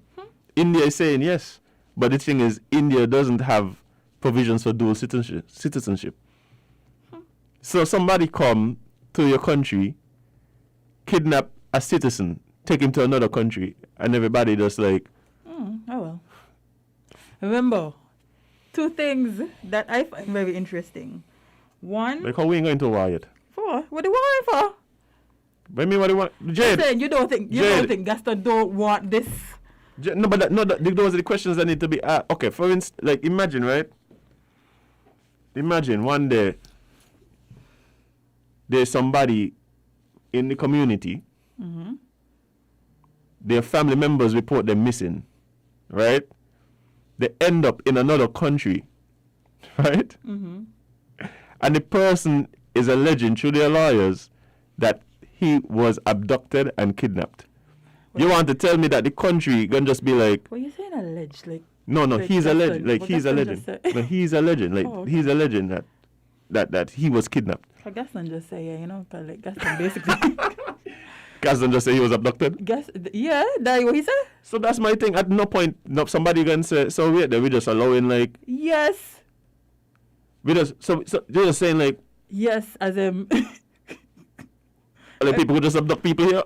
India is saying yes. But the thing is, India doesn't have provisions for dual citizenship. So somebody come to your country, kidnap a citizen, take him to another country, and everybody just like... Oh well. Remember, two things that I find very interesting. One, Like how we ain't going to war yet? for what do you want for? But I mean, what do you want? Jade. Saying you don't think Gaston don't want this. No, but those are the questions that need to be asked. Okay, for instance, like imagine, right? Imagine one day there's somebody in the community, their family members report them missing, right? They end up in another country, right? And the person is alleging through their lawyers that he was abducted and kidnapped. You want to tell me that the country gonna just be like? What you saying alleged? Like No, like he's Gaston- alleged. Like what he's Gaston alleging. just said. No, he's alleging. Like Oh, okay. he's alleging that he was kidnapped. Gaston just say, yeah, you know, 'cause like Gaston basically. Gaston just say he was abducted. Yeah, that what he said? So that's my thing. At no point, somebody can say, so wait, we just allowing like Yes. we just so you're just saying like Yes, as like people could just abduct people here.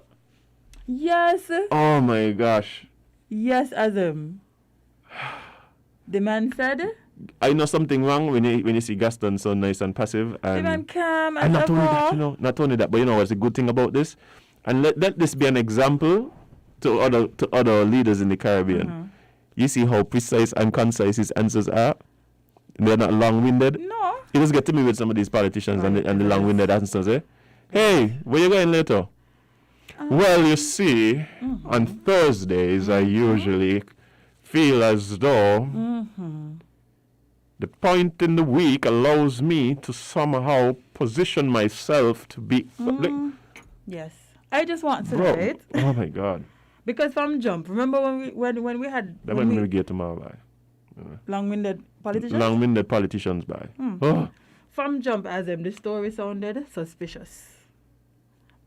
yes. Oh my gosh. Yes, as the man said. I know something wrong when you see Gaston so nice and passive The man and calm and and not only that, ever. you know, not only that, but you know what's the good thing about this? And let this be an example to other leaders in the Caribbean. You see how precise and concise his answers are? They're not long-winded. No. You just get to me with some of these politicians and the long-winded answers, eh? Hey, where you going later? Well, you see, on Thursdays I usually feel as though the point in the week allows me to somehow position myself to be... like, Yes. I just want to bro, say it. oh my God. Because from jump, remember when we had That when might we, be get tomorrow by. long-winded politicians? Long-winded politicians by. Oh. From jump, Azem, the story sounded suspicious.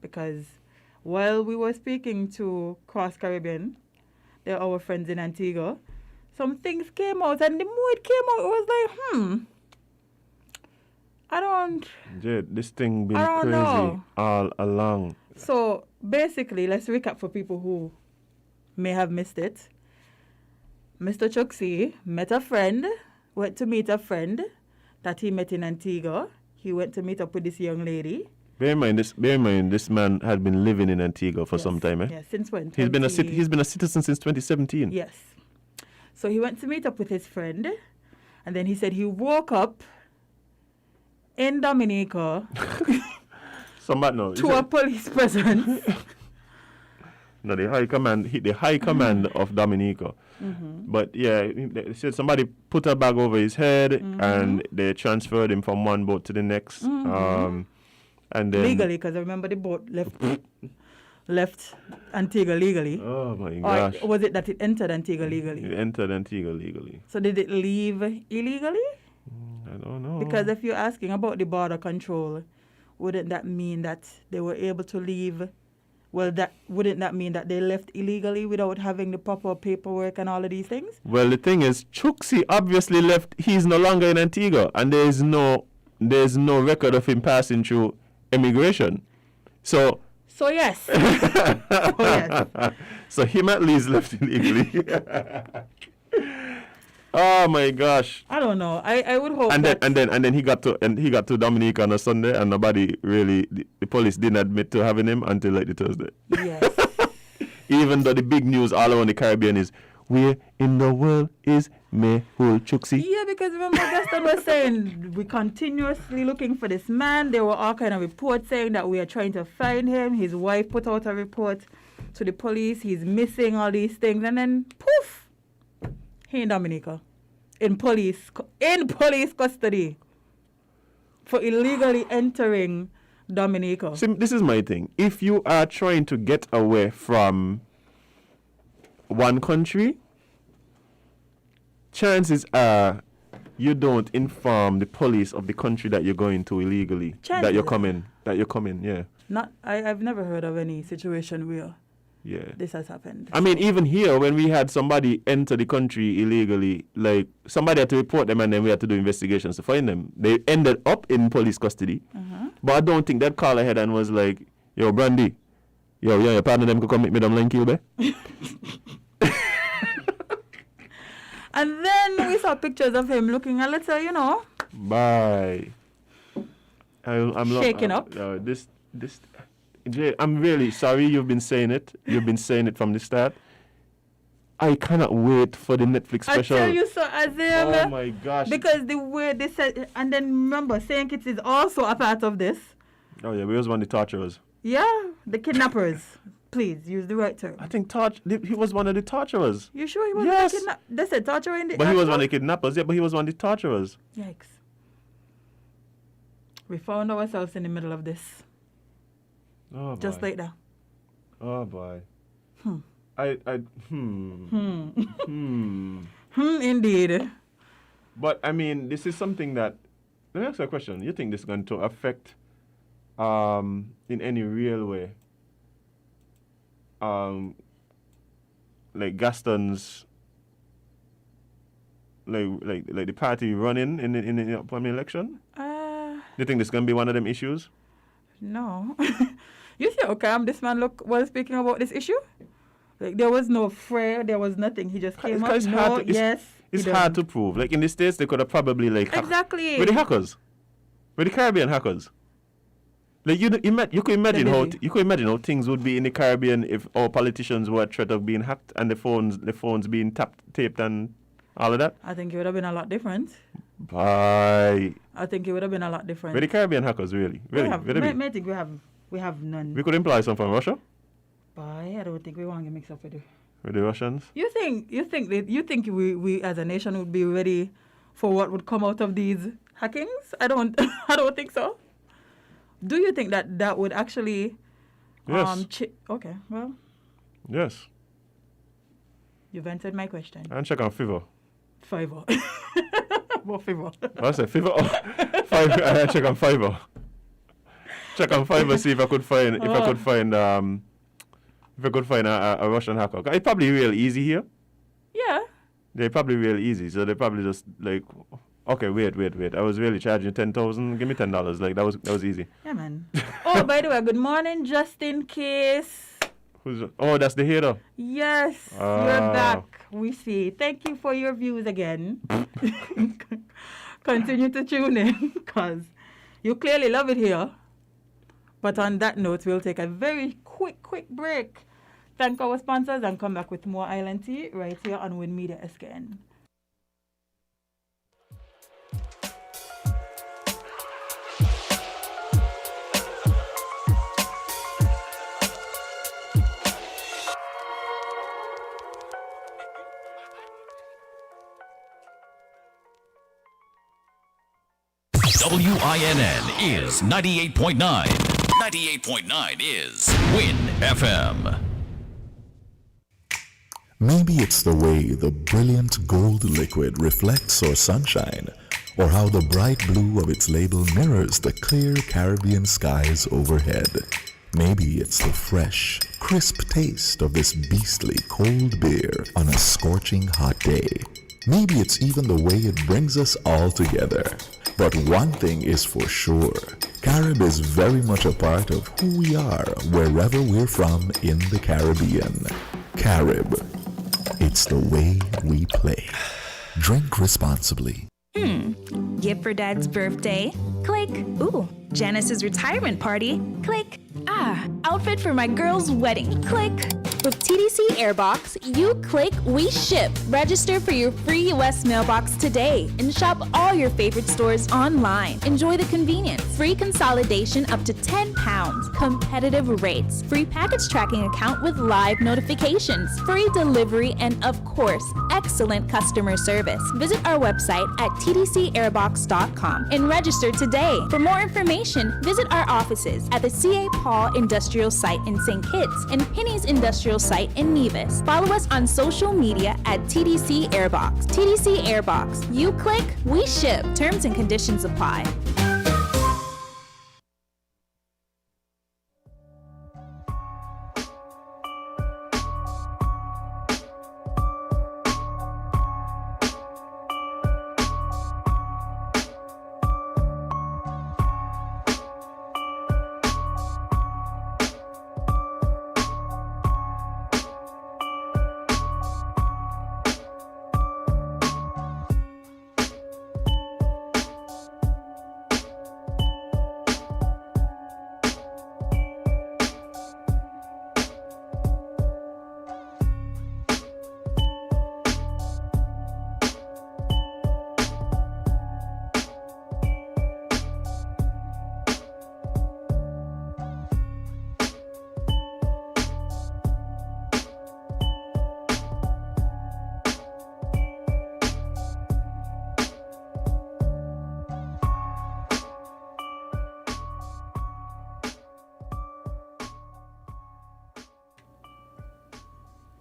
Because while we were speaking to Cross Caribbean, they're our friends in Antigua, some things came out, and the more it came out, it was like, I don't... Jade, this thing been I don't crazy know. all along. So, basically, let's recap for people who may have missed it. Mr. Chuxi met a friend, went to meet a friend that he met in Antigua. He went to meet up with this young lady. Bear in mind, this man had been living in Antigua for some time, eh? Yes, since when? He's been a citizen since 2017. Yes. So he went to meet up with his friend, and then he said he woke up in Dominica Somebody no. to a police presence. No, the high command of Dominica. But yeah, they said somebody put a bag over his head and they transferred him from one boat to the next. And then Legally, because I remember the boat left Antigua legally. oh my Or gosh, was it that it entered Antigua legally? it entered Antigua legally. So did it leave illegally? I don't know. Because if you're asking about the border control, wouldn't that mean that they were able to leave? Well, wouldn't that mean that they left illegally without having the proper paperwork and all of these things? Well, the thing is, Chuxi obviously left. He's no longer in Antigua, and there's no record of him passing through immigration. So yes. So yes. so him at least left illegally. Oh my gosh. I don't know. I would hope And that... then he got to Dominica on a Sunday, and nobody really, the police didn't admit to having him until like the Thursday. Yes. Even though the big news all around the Caribbean is, where in the world is Mehul Chuxi? Yeah, because remember Gaston was saying we're continuously looking for this man. There were all kind of reports saying that we are trying to find him. His wife put out a report to the police. He's missing, all these things. And then, poof, he in Dominica. In police custody for illegally entering Dominica. See, this is my thing. If you are trying to get away from one country, chances are you don't inform the police of the country that you're going to illegally. That you're coming, yeah. I've never heard of any situation where Yeah. this has happened. I mean, even here, when we had somebody enter the country illegally, like somebody had to report them and then we had to do investigations to find them. They ended up in police custody. But I don't think that call ahead and was like, yo, Brandy, your partner them could come meet me down line kill be. And then we saw pictures of him looking a little, you know. Bye. I'm shaking up. Jay, I'm really sorry you've been saying it. You've been saying it from the start. I cannot wait for the Netflix special. I tell you so, Azem. Oh my gosh. Because the way they said, and then remember, St Kitts is also a part of this. Oh yeah, we was one of the torturers. Yeah, the kidnappers. Please use the right term. I think he was one of the torturers. You sure he was? Yes. They said torturer in the. But he was one of the kidnappers. Yeah, but he was one of the torturers. Yikes. We found ourselves in the middle of this. Oh boy. Just like that. Oh boy. Indeed. But I mean, this is something that. Let me ask you a question. You think this is going to affect, in any real way, like Gaston's, like the party running in the upcoming election? Do you think this is going to be one of them issues? No. You see how calm this man look while speaking about this issue? Like there was no fray, there was nothing. He just came up. It's hard to prove. Like in the States, they could have probably exactly. With the hackers, with the Caribbean hackers. Like you could imagine how things would be in the Caribbean if our politicians were at threat of being hacked and the phones being taped and all of that. I think it would have been a lot different. Bye. I think it would have been a lot different. With the Caribbean hackers, really. I think we have none. We could imply some from Russia. Bye. I don't think we want to mix up with the Russians. You think we as a nation would be ready for what would come out of these hackings? I don't think so. Do you think that would actually yes. Okay, well. Yes. You've answered my question. And check on Fiverr. Fiverr. What Fiverr? I said Fiverr. Fiverr. I check on Fiverr. Check on Fiverr, see if I could find a Russian hacker. It's probably real easy here. Yeah. They're probably real easy. So they probably just like, okay, wait. I was really charging $10,000. Give me $10. Like that was easy. Yeah, man. Oh, by the way, good morning, just in case. That's the hater. Yes, you're back. We see. Thank you for your views again. Continue to tune in because you clearly love it here. But on that note, we'll take a very quick break. Thank our sponsors and come back with more Island Tea right here on WINNMedia SKN. WINN is 98.9. 98.9 is WINN FM. Maybe it's the way the brilliant gold liquid reflects our sunshine, or how the bright blue of its label mirrors the clear Caribbean skies overhead. Maybe it's the fresh, crisp taste of this beastly cold beer on a scorching hot day. Maybe it's even the way it brings us all together. But one thing is for sure, Carib is very much a part of who we are wherever we're from in the Caribbean. Carib, it's the way we play. Drink responsibly. Gift for Dad's birthday? Click. Ooh, Janice's retirement party? Click. Outfit for my girl's wedding? Click. With TDC Airbox, you click, we ship. Register for your free U.S. mailbox today and shop all your favorite stores online. Enjoy the convenience. Free consolidation up to £10. Competitive rates. Free package tracking account with live notifications. Free delivery and, of course, excellent customer service. Visit our website at tdcairbox.com and register today. For more information, visit our offices at the C.A. Paul Industrial Site in St. Kitts and Penny's Industrial Site in Nevis. Follow us on social media at TDC Airbox. TDC Airbox. You click, we ship. Terms and conditions apply.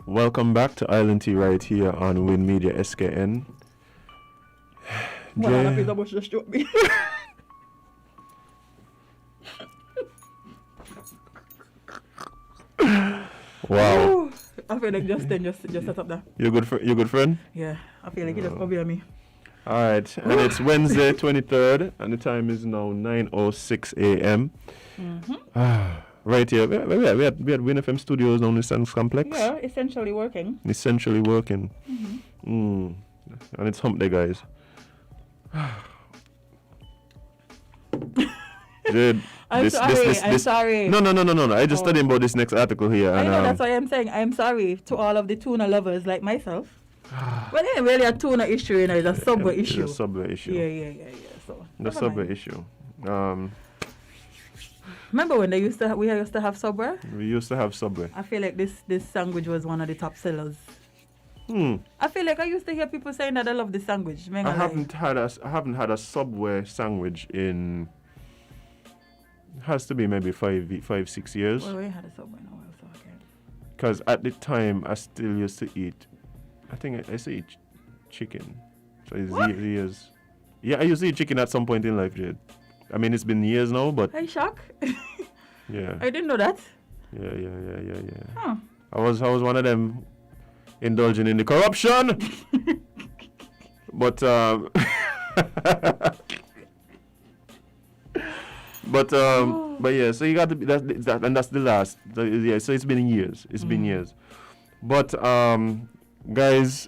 Welcome back to Island Tea right here on WINNMedia SKN. Wow. I feel like Justin just set up that. Your good friend? Yeah, I feel like he just copied me. All right, and it's Wednesday 23rd, and the time is now 9:06 a.m. Right here, we had WINN FM studios on the Sands Complex. Yeah, essentially working. And it's hump day, guys. Jade, I'm sorry. No. I just studied about this next article here. I and, know, that's why I'm saying I'm sorry to all of the tuna lovers like myself. Well, it ain't really a tuna issue, you know, it's a subway issue. It's a subway issue. Yeah. So The subway issue. Remember when we used to have Subway? We used to have Subway. I feel like this sandwich was one of the top sellers. I feel like I used to hear people saying that I love this sandwich. I haven't had a Subway sandwich in, has to be maybe 5-6 years. Well, we ain't had a Subway in a while, so okay. Because at the time I still used to eat, I think I used to eat chicken. So it's years. Yeah, I used to eat chicken at some point in life, Jade. I mean, it's been years now, but... Are you shocked? Yeah. I didn't know that. Yeah. Huh. I was one of them indulging in the corruption. But yeah, so you got to be that, and that's the last. So it's been years. Been years. But guys,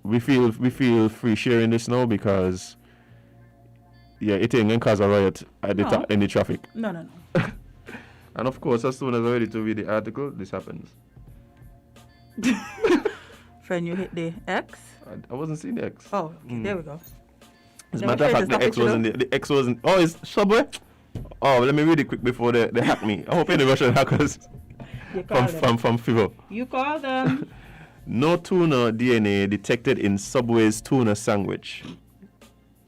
we feel free sharing this now because it ain't gonna cause a riot in the traffic. No. And of course, as soon as I'm ready to read the article, this happens. Friend, you hit the X? I wasn't seeing the X. Oh, okay, there we go. As a matter of fact, the X wasn't there. The X wasn't. Oh, it's Subway? Oh, let me read it quick before they hack me. I hope any Russian hackers from Fivo. You call them. No tuna DNA detected in Subway's tuna sandwich.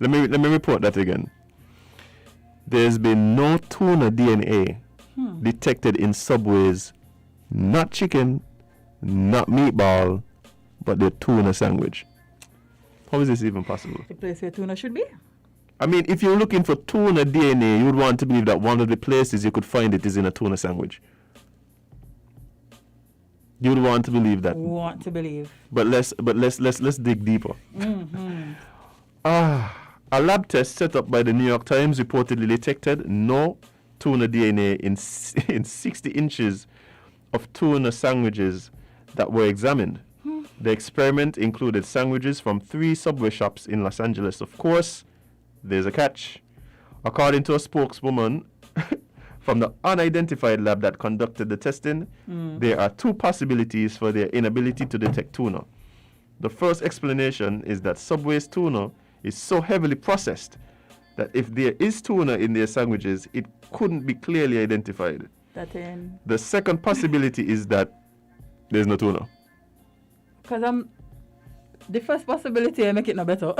Let me report that again. There's been no tuna DNA detected in Subway's not chicken, not meatball, but the tuna sandwich. How is this even possible? The place where tuna should be? I mean, if you're looking for tuna DNA, you would want to believe that one of the places you could find it is in a tuna sandwich. You would want to believe that. Want to believe. But let's dig deeper. A lab test set up by the New York Times reportedly detected no tuna DNA in 60 inches of tuna sandwiches that were examined. The experiment included sandwiches from 3 Subway shops in Los Angeles. Of course, there's a catch. According to a spokeswoman from the unidentified lab that conducted the testing, there are 2 possibilities for their inability to detect tuna. The first explanation is that Subway's tuna is so heavily processed that if there is tuna in their sandwiches, it couldn't be clearly identified. The second possibility is that there's no tuna. Because the first possibility, I make it no better.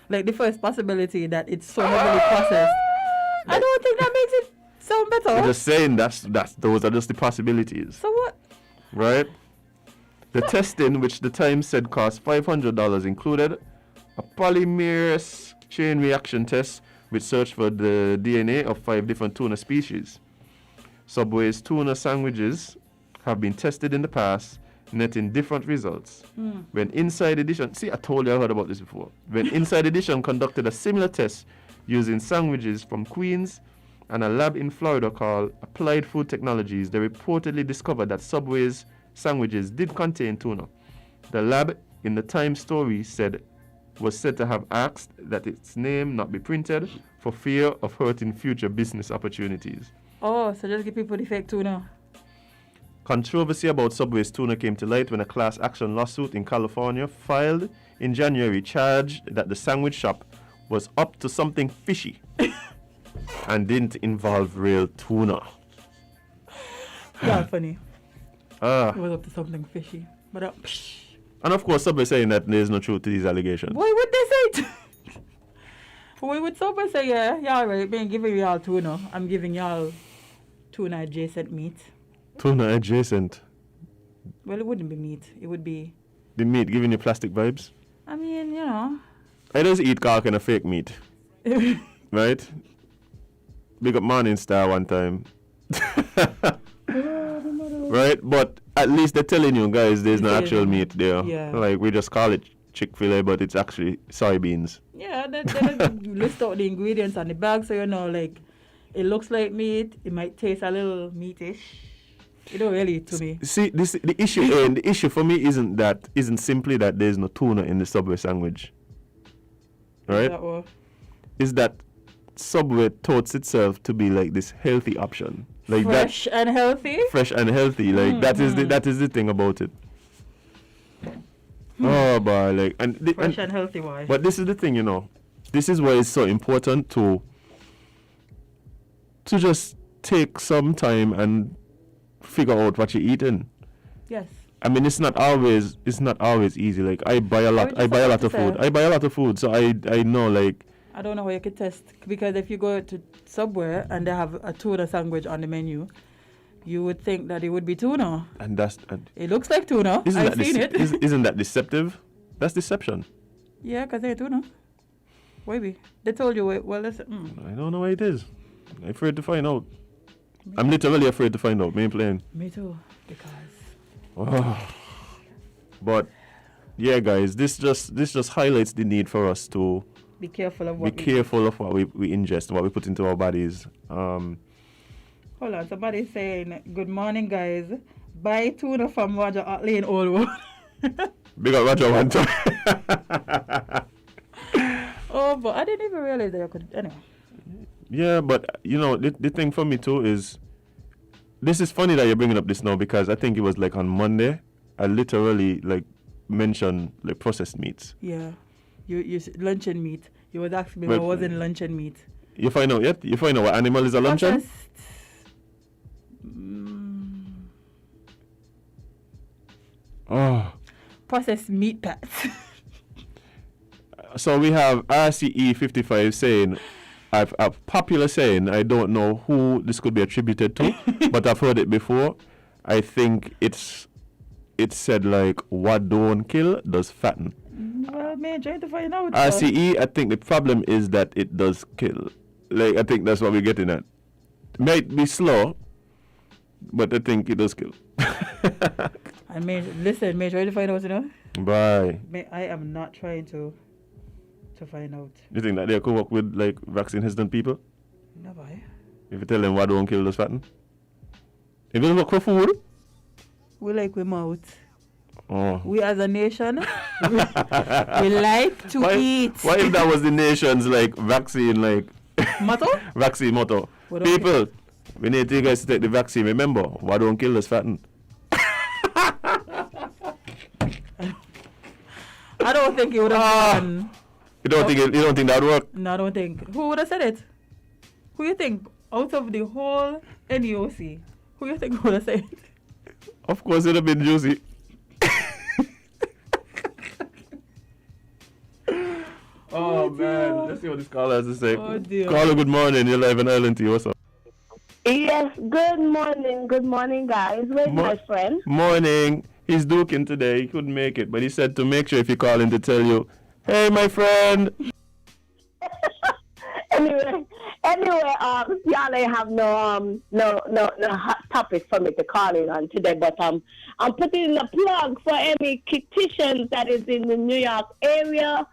Like the first possibility that it's so heavily processed. I don't think that makes it sound better. I'm just saying those are just the possibilities. So what? Right? The testing, which the Times said cost $500, included a polymerase chain reaction test which searched for the DNA of 5 different tuna species. Subway's tuna sandwiches have been tested in the past, netting different results. When Inside Edition, see, I told you I heard about this before. When Inside Edition conducted a similar test using sandwiches from Queens and a lab in Florida called Applied Food Technologies, they reportedly discovered that Subway's sandwiches did contain tuna. The lab in the Times story was said to have asked that its name not be printed for fear of hurting future business opportunities. Oh, so just give people the fake tuna. Controversy about Subway's tuna came to light when a class action lawsuit in California filed in January charged that the sandwich shop was up to something fishy and didn't involve real tuna. That's funny. It was up to something fishy. But and of course, Subway saying that there's no truth to these allegations. Why would they say it? Why would Subway say, yeah, right, I'm giving y'all tuna. I'm giving y'all tuna adjacent meat. Tuna adjacent. Well, it wouldn't be meat. It would be... The meat giving you plastic vibes? I mean, you know. I just eat cock and a fake meat. Right? Big up Morning Star one time. Right? But at least they're telling you guys there's no actual meat there. Yeah. Like we just call it Chick-fil-A, but it's actually soybeans. Yeah, they list out the ingredients on the bag, so you know, like, it looks like meat. It might taste a little meatish. You don't really, to me. See, the issue for me isn't simply that there's no tuna in the Subway sandwich. Right? Is that Subway touts itself to be like this healthy option. Like fresh and healthy? Fresh and healthy. Like that is the thing about it. Oh boy, like fresh and healthy, why? But this is the thing, you know. This is why it's so important to just take some time and figure out what you're eating. Yes. I mean, it's not always easy. Like I buy a lot of food. So I know, like, I don't know how you could test, because if you go to Subway and they have a tuna sandwich on the menu, you would think that it would be tuna. And it looks like tuna. I've seen it. Isn't that deceptive? That's deception. Yeah, because they're tuna. Maybe. They told you, well, listen. I don't know what it is. I'm afraid to find out. I'm literally afraid to find out. Me playing. Me too. Because. Oh. But yeah, guys, this just highlights the need for us to be careful of what we ingest and what we put into our bodies. Hold on, somebody's saying, good morning, guys. Buy tuna from Roger Otley in Oldwood. Big up Roger one time. Oh, but I didn't even realize that you could. Anyway. Yeah, but you know, the thing for me too is, this is funny that you're bringing up this now, because I think it was like on Monday, I literally like mentioned like processed meats. Yeah, you luncheon meat. You was asking me what was in luncheon meat. You find out yet? You find out what animal is a luncheon? Processed meat pats. So we have RCE55 saying, a popular saying, I don't know who this could be attributed to, but I've heard it before. I think it's said like, what don't kill does fatten. Well, man, trying to find out. RCE, I think the problem is that it does kill. Like, I think that's what we're getting at. Might be slow, but I think it does kill. I mean, listen, try to find out, you know? Bye. I am not trying to find out. You think that they could work with like vaccine hesitant people? No, boy. If you tell them what don't kill does fatten? If you work for food? We like we mouth. Oh. We as a nation, we like to eat. What if that was the nation's like vaccine like motto? Vaccine motto. People, we need you guys to take the vaccine. Remember, what don't kill does fatten. I don't think it would have done. You don't think that would work? No, I don't think. Who would have said it? Who you think out of the whole NEOC? Who you think would have said it? Of course, it would have been Juicy. Oh man, let's see what this caller has to say. Oh, dear. Caller, good morning. You're live in Island Tea. What's up? Yes, good morning, guys. Where's my friend? Morning. He's duking today. He couldn't make it, but he said to make sure if you call him to tell you, hey, my friend. Anyway, y'all ain't have no hot topic for me to call in on today, but I'm putting in a plug for any kitchens that is in the New York area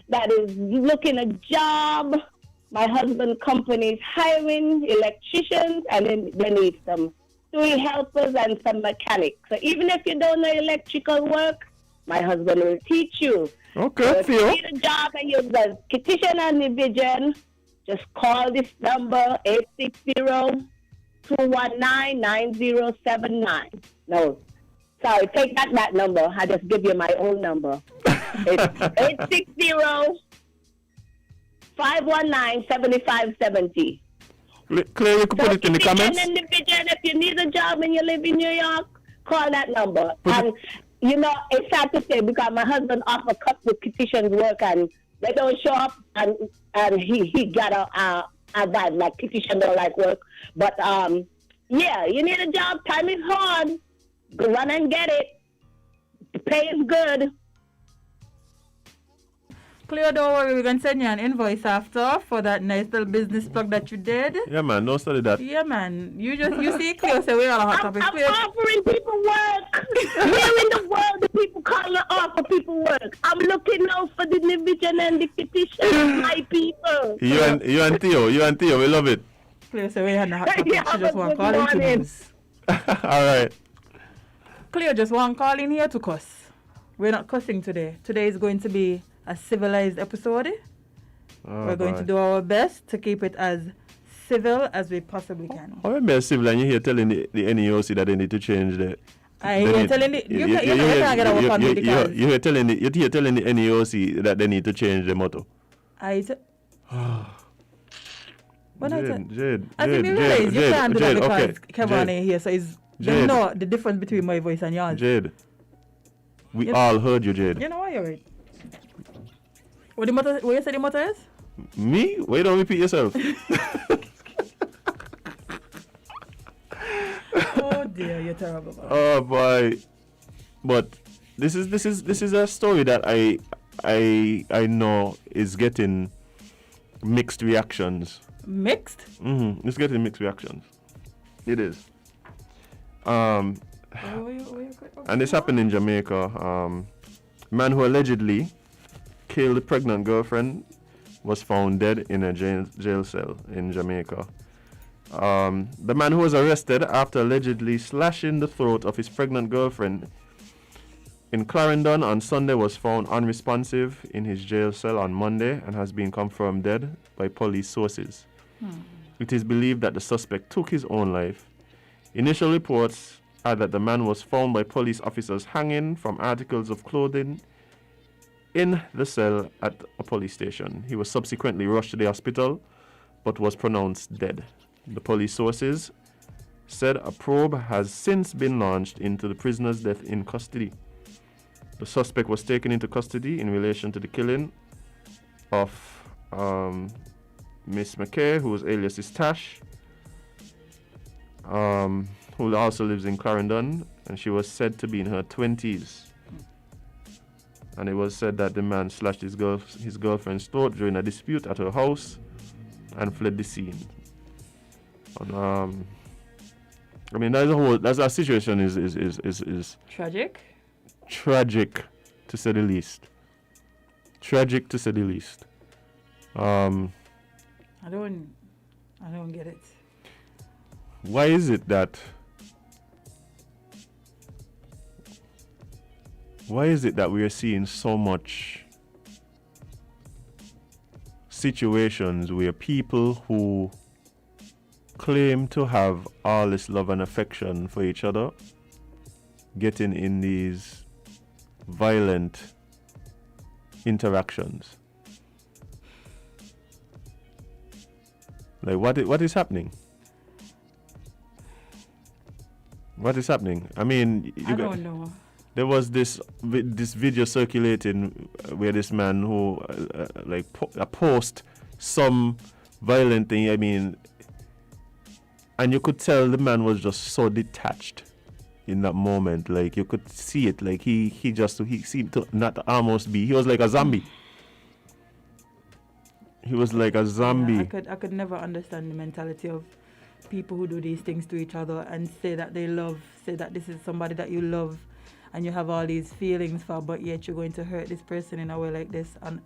that is looking a job. My husband's company is hiring electricians, and then they need some doing helpers and some mechanics. So even if you don't know electrical work, my husband will teach you. Okay, so if you need a job and you're the kitchen and division, just call this number 860-219-9079. No, sorry, take that number. I just give you my own number. It's 860-519-7570. Claire, you can put it in the comments. And division, if you need a job and you live in New York, call that number. And you know, it's sad to say because my husband offered couple of petitions work and they don't show up, and he got a vibe like petition don't like work. But yeah, you need a job. Time is hard. Go run and get it. Pay is good. Cleo, don't worry, we're going to send you an invoice after for that nice little business plug that you did. Yeah, man, don't study that. Yeah, man. You see Cleo say we're all hot topics. I'm offering people work. Where in the world do people call and offer people work? I'm looking out for the division and the petition, my people. You and Theo, we love it. Cleo say we're on the hot topics. Yeah, She just want to call in to news. All right. Cleo just want to call in here to cuss. We're not cussing today. Today is going to be a civilized episode. We're going to do our best to keep it as civil as we possibly can. How am I civil and you're here telling the NEOC that they need to change the... You're telling the... You're here telling the NEOC that they need to change the motto. Jade, Jade, I think you realize you can't do that because Kevon ain't here, so you know the difference between my voice and yours. Jade, we all heard you, Jade. You know what, you're right. What you say the motto is? Me? Why don't repeat yourself? Oh dear, you're terrible. Oh boy. But this is a story that I know is getting mixed reactions. Mixed? Mm-hmm. It's getting mixed reactions. It is. And this happened in Jamaica. Man who allegedly killed a pregnant girlfriend was found dead in a jail cell in Jamaica. The man who was arrested after allegedly slashing the throat of his pregnant girlfriend in Clarendon on Sunday was found unresponsive in his jail cell on Monday and has been confirmed dead by police sources. It is believed that the suspect took his own life. Initial reports are that the man was found by police officers hanging from articles of clothing in the cell at a police station. He was subsequently rushed to the hospital but was pronounced dead. The police sources said a probe has since been launched into the prisoner's death in custody. The suspect was taken into custody in relation to the killing of Miss McKay, whose alias is Tash, who also lives in Clarendon, and she was said to be in her 20s. And it was said that the man slashed his girlfriend's throat during a dispute at her house and fled the scene. And, I mean, that situation is tragic. Tragic, to say the least. Tragic, to say the least. I don't get it. Why is it that we are seeing so much situations where people who claim to have all this love and affection for each other getting in these violent interactions? Like, what is happening? What is happening? I mean, I don't know. There was this video circulating where this man who post some violent thing. I mean, and you could tell the man was just so detached in that moment. Like, you could see it. Like, he seemed to not almost be. He was like a zombie. He was like a zombie. Yeah, I could never understand the mentality of people who do these things to each other and say that this is somebody that you love and you have all these feelings for, but yet you're going to hurt this person in a way like this, and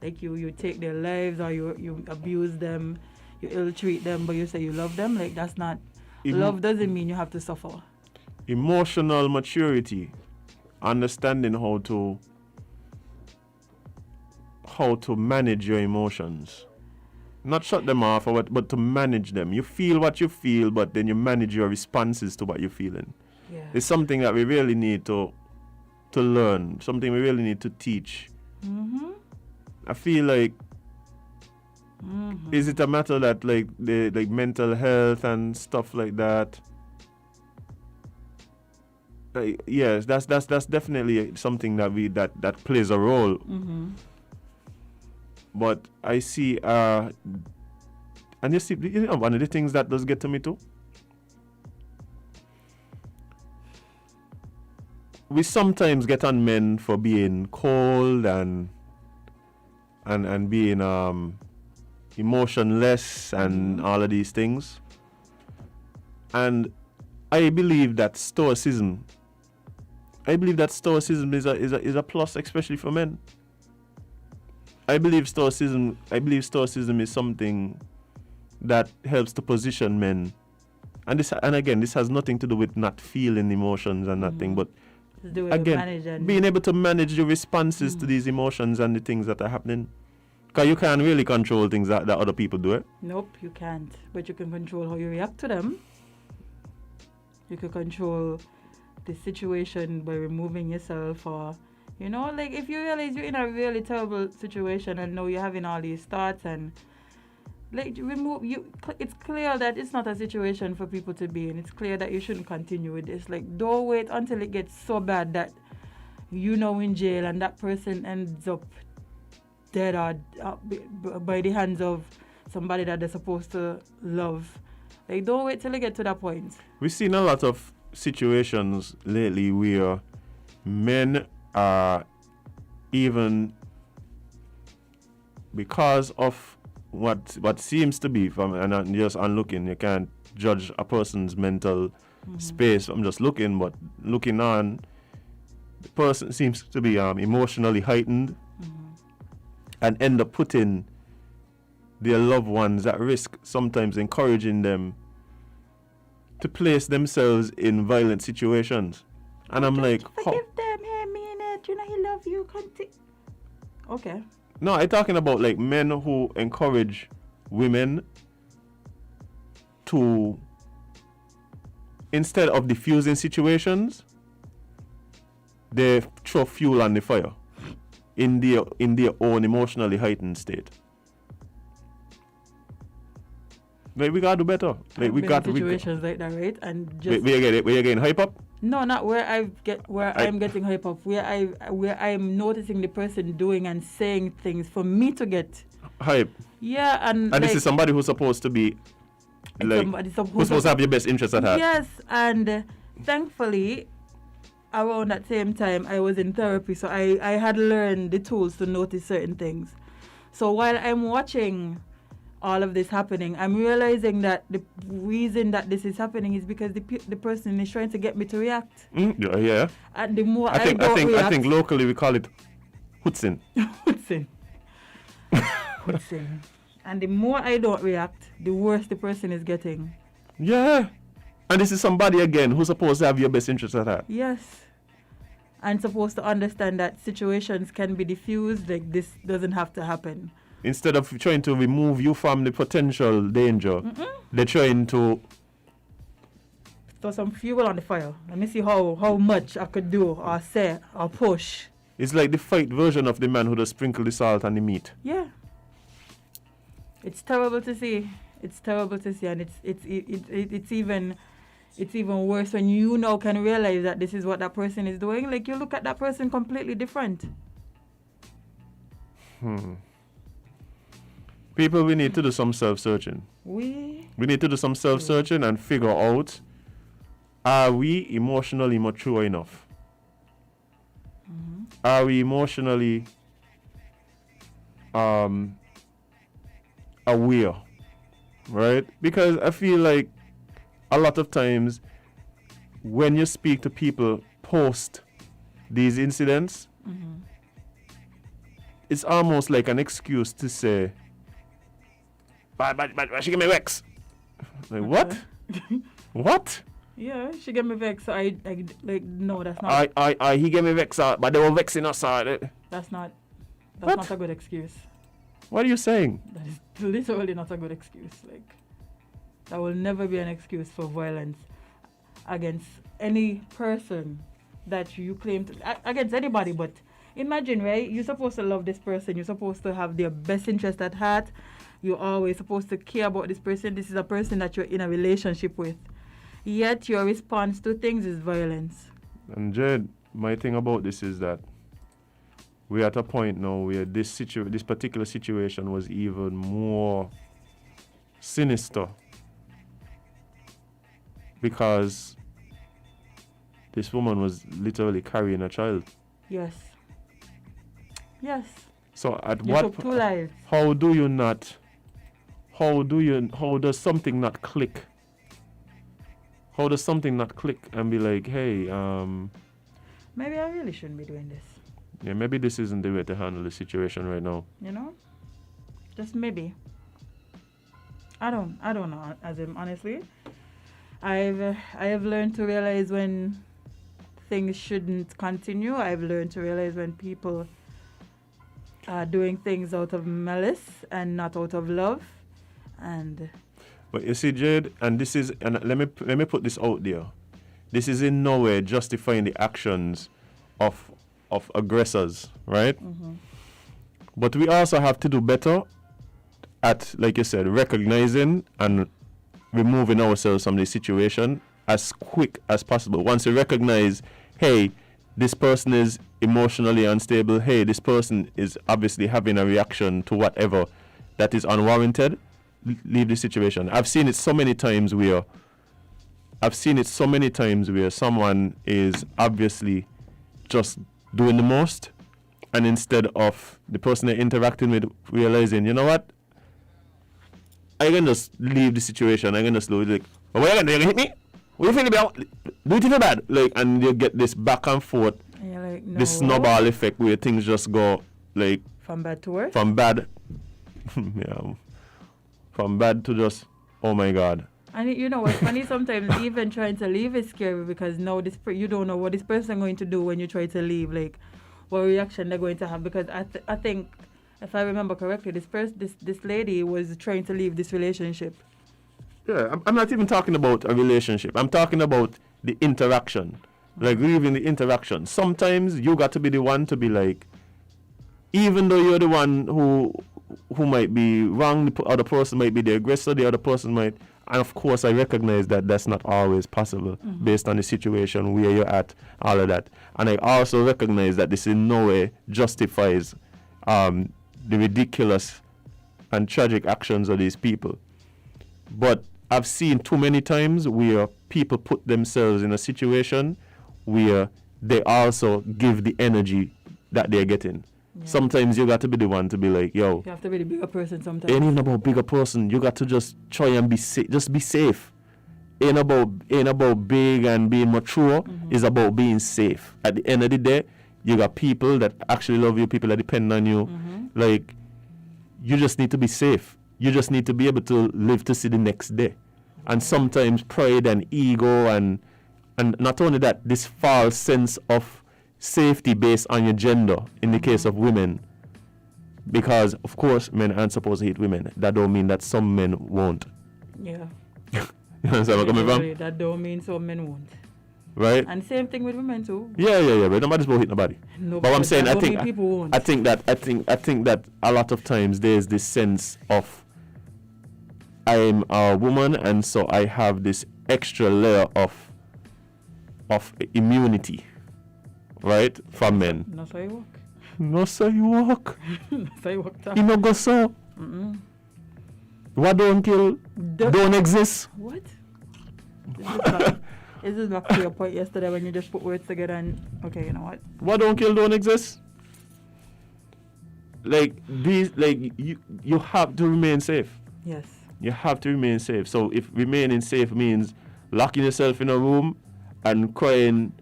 like you take their lives or you abuse them, you ill-treat them, but you say you love them. Like, that's not... love doesn't mean you have to suffer. Emotional maturity, understanding how to manage your emotions. Not shut them off, but to manage them. You feel what you feel, but then you manage your responses to what you're feeling. Yeah. It's something that we really need to learn, something we really need to teach. Mm-hmm. I feel like, is it a matter that like mental health and stuff like that? Yes, that's definitely something that plays a role. Mm-hmm. But I see, and you see, one of the things that does get to me too. we sometimes get on men for being cold and being emotionless and all of these things. And I believe that stoicism is a plus, especially for men. I believe stoicism is something that helps to position men. And again, this has nothing to do with not feeling emotions and nothing, but again, being able to manage your responses to these emotions and the things that are happening. Because you can't really control things that other people do. Nope, you can't. But you can control how you react to them. You can control the situation by removing yourself, or, you know, like if you realize you're in a really terrible situation and know you're having all these thoughts and like it's clear that it's not a situation for people to be in. It's clear that you shouldn't continue with this. Like, don't wait until it gets so bad that you know in jail and that person ends up dead or by the hands of somebody that they're supposed to love. Like, don't wait till they get to that point. We've seen a lot of situations lately where men are, even because of what seems to be from, and just on looking, you can't judge a person's mental space from just looking, but looking on, the person seems to be emotionally heightened and end up putting their loved ones at risk, sometimes encouraging them to place themselves in violent situations. And I'm like, forgive them, hey, mean it, you know he loves you, okay. No, I'm talking about like men who encourage women to, instead of diffusing situations, they throw fuel on the fire in their own emotionally heightened state. Like, we gotta do better. Like, we got situations like that, right? And just where you getting hype up? No, not where I'm getting hype up. Where I'm noticing the person doing and saying things for me to get hype. Yeah, and this is somebody who's supposed to be like who's supposed to have your best interest at heart. Yes, and thankfully, around that same time, I was in therapy, so I had learned the tools to notice certain things. So while I'm watching all of this happening, I'm realizing that the reason that this is happening is because the person is trying to get me to react. Yeah. And the more I think locally we call it Hutsin. Hutsin. And the more I don't react, the worse the person is getting. Yeah. And this is somebody again who's supposed to have your best interest at heart. Yes. And supposed to understand that situations can be diffused, like this doesn't have to happen. Instead of trying to remove you from the potential danger, they're trying to throw some fuel on the fire. Let me see how much I could do or say or push. It's like the fight version of the man who does sprinkle the salt on the meat. Yeah. It's terrible to see. It's terrible to see, and it's even worse when you now can realize that this is what that person is doing. Like, you look at that person completely different. People, we need to do some self-searching. We need to do some self-searching and figure out, are we emotionally mature enough? Are we emotionally aware? Right? Because I feel like a lot of times when you speak to people post these incidents, it's almost like an excuse to say, but she gave me vex. Like, what? What? Yeah, she gave me vex. So I like, no, that's not. He gave me vex, but they were vexing us. That's not a good excuse. What are you saying? That is literally not a good excuse. Like, that will never be an excuse for violence against any person that you claim to, against anybody. But imagine, right? You're supposed to love this person. You're supposed to have their best interest at heart. You're always supposed to care about this person. This is a person that you're in a relationship with. Yet your response to things is violence. And Jade, my thing about this is that we're at a point now where this particular situation was even more sinister, because this woman was literally carrying a child. Yes. Yes. So at You what took 2 lives. how does something not click? How does something not click and be like, hey, Maybe I really shouldn't be doing this. yeah, maybe this isn't the way to handle the situation right now. You know? Just maybe. I don't know, Azem, honestly. I have learned to realize when things shouldn't continue. I've learned to realize when people are doing things out of malice and not out of love. And But you see, Jade, and let me put this out there. This is in no way justifying the actions of aggressors, right? Mm-hmm. But we also have to do better at, like you said, recognizing and removing ourselves from the situation as quick as possible. Once you recognize, hey, this person is emotionally unstable, hey, this person is obviously having a reaction to whatever that is unwarranted, leave the situation. I've seen it so many times where someone is obviously just doing the most, and instead of the person they're interacting with realizing, you know what, I can just leave the situation. I can just like, what are you gonna do? You gonna hit me? What you feeling about? Do it feel bad? Like, and you get this back and forth, like, no. this snowball effect where things just go like from bad to worse. From bad, yeah, from bad to just, oh my God. And you know what's funny? Sometimes even trying to leave is scary because now you don't know what this person is going to do when you try to leave. Like, what reaction they're going to have? Because I think, if I remember correctly, this lady was trying to leave this relationship. Yeah, I'm not even talking about a relationship. I'm talking about the interaction, like leaving the interaction. Sometimes you got to be the one to be like, even though you're the one who might be wrong, the other person might be the aggressor, the other person might. And of course, I recognize that that's not always possible based on the situation where you're at, all of that. And I also recognize that this in no way justifies the ridiculous and tragic actions of these people. But I've seen too many times where people put themselves in a situation where they also give the energy that they're getting. Yeah. Sometimes you got to be the one to be like, yo. You have to be the bigger person sometimes. Ain't even about bigger person. You got to just try and be safe. Just be safe. Ain't about big and being mature. It's about being safe. At the end of the day, you got people that actually love you, people that depend on you. Like, you just need to be safe. You just need to be able to live to see the next day. And sometimes pride and ego and not only that, this false sense of safety based on your gender in the case of women. Because, of course, men aren't supposed to hit women. That don't mean that some men won't. Yeah. You understand where I'm coming from? That don't mean some men won't. Right? And same thing with women too. Yeah, but nobody's going to hit nobody. No, but what I'm saying, I think that a lot of times there's this sense of I'm a woman and so I have this extra layer of immunity, right, from men. No so you walk. No so you walk. No so you walk. You no go so. What don't kill don't exist. What? This is back to your point yesterday when you just put words together and okay, you know what? What don't kill don't exist. Like these, like you have to remain safe. Yes. You have to remain safe. So if remaining safe means locking yourself in a room and crying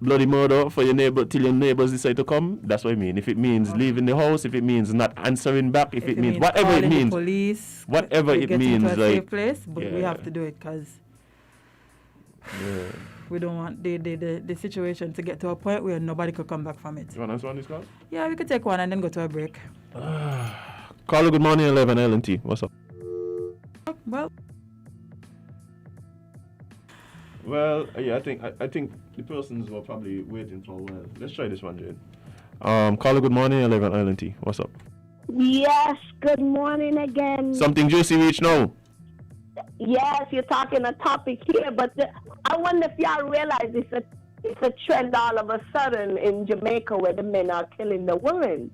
bloody murder for your neighbor till your neighbors decide to come, that's what I mean. If it means leaving the house, if it means not answering back, if it means whatever it means, police, whatever it means, into a like safe place, but we have to do it because we don't want the situation to get to a point where nobody could come back from it. You want to answer on this call? Yeah, we could take one and then go to a break. Carlo, good morning, 11 LNT. What's up? Well, yeah, I think the persons were probably waiting for a while. Let's try this one, Jade. Carlo, good morning, 11 LNT. What's up? Yes, good morning again. Something juicy reach now. Yes, you're talking a topic here, but I wonder if y'all realize it's a trend all of a sudden in Jamaica where the men are killing the women.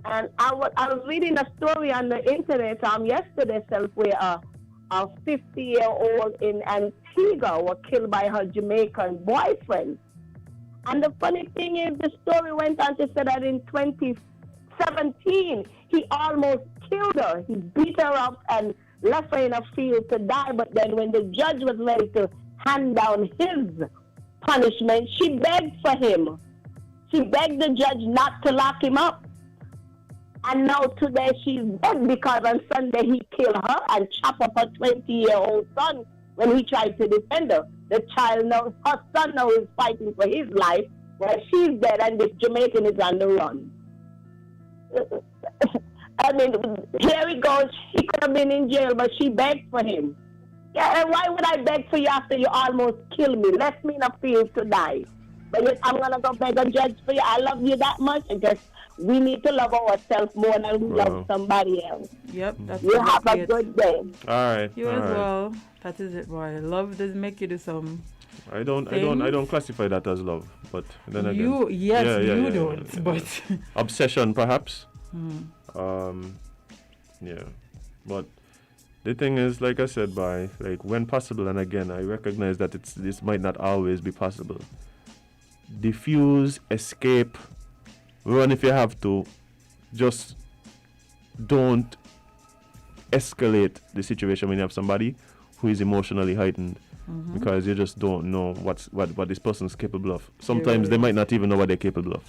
And I was reading a story on the internet yesterday where a 50-year-old in Antigua was killed by her Jamaican boyfriend. And the funny thing is, the story went on to say that in 2017, he almost killed her. He beat her up and left her in a field to die. But then when the judge was ready to hand down his punishment, she begged for him. She begged the judge not to lock him up. And now today she's dead because on Sunday he killed her and chopped up her 20-year-old son when he tried to defend her. The child now, her son now is fighting for his life while she's dead and this Jamaican is on the run. I mean, here he goes. He could have been in jail, but she begged for him. Yeah, and why would I beg for you after you almost killed me? Left me in a field to die. But yet I'm going to go beg a judge for you. I love you that much. I guess we need to love ourselves more than we love somebody else. Yep, that's you have a it. good day. All right. You as well. That is it, boy. Love does make you do some. I don't classify that as love, but then again. You don't. But obsession, perhaps. Yeah, but the thing is, like I said, like when possible, and again, I recognize that this might not always be possible. Diffuse, escape, run if you have to. Just don't escalate the situation when you have somebody who is emotionally heightened, because you just don't know what this person's capable of. Sometimes they might not even know what they're capable of.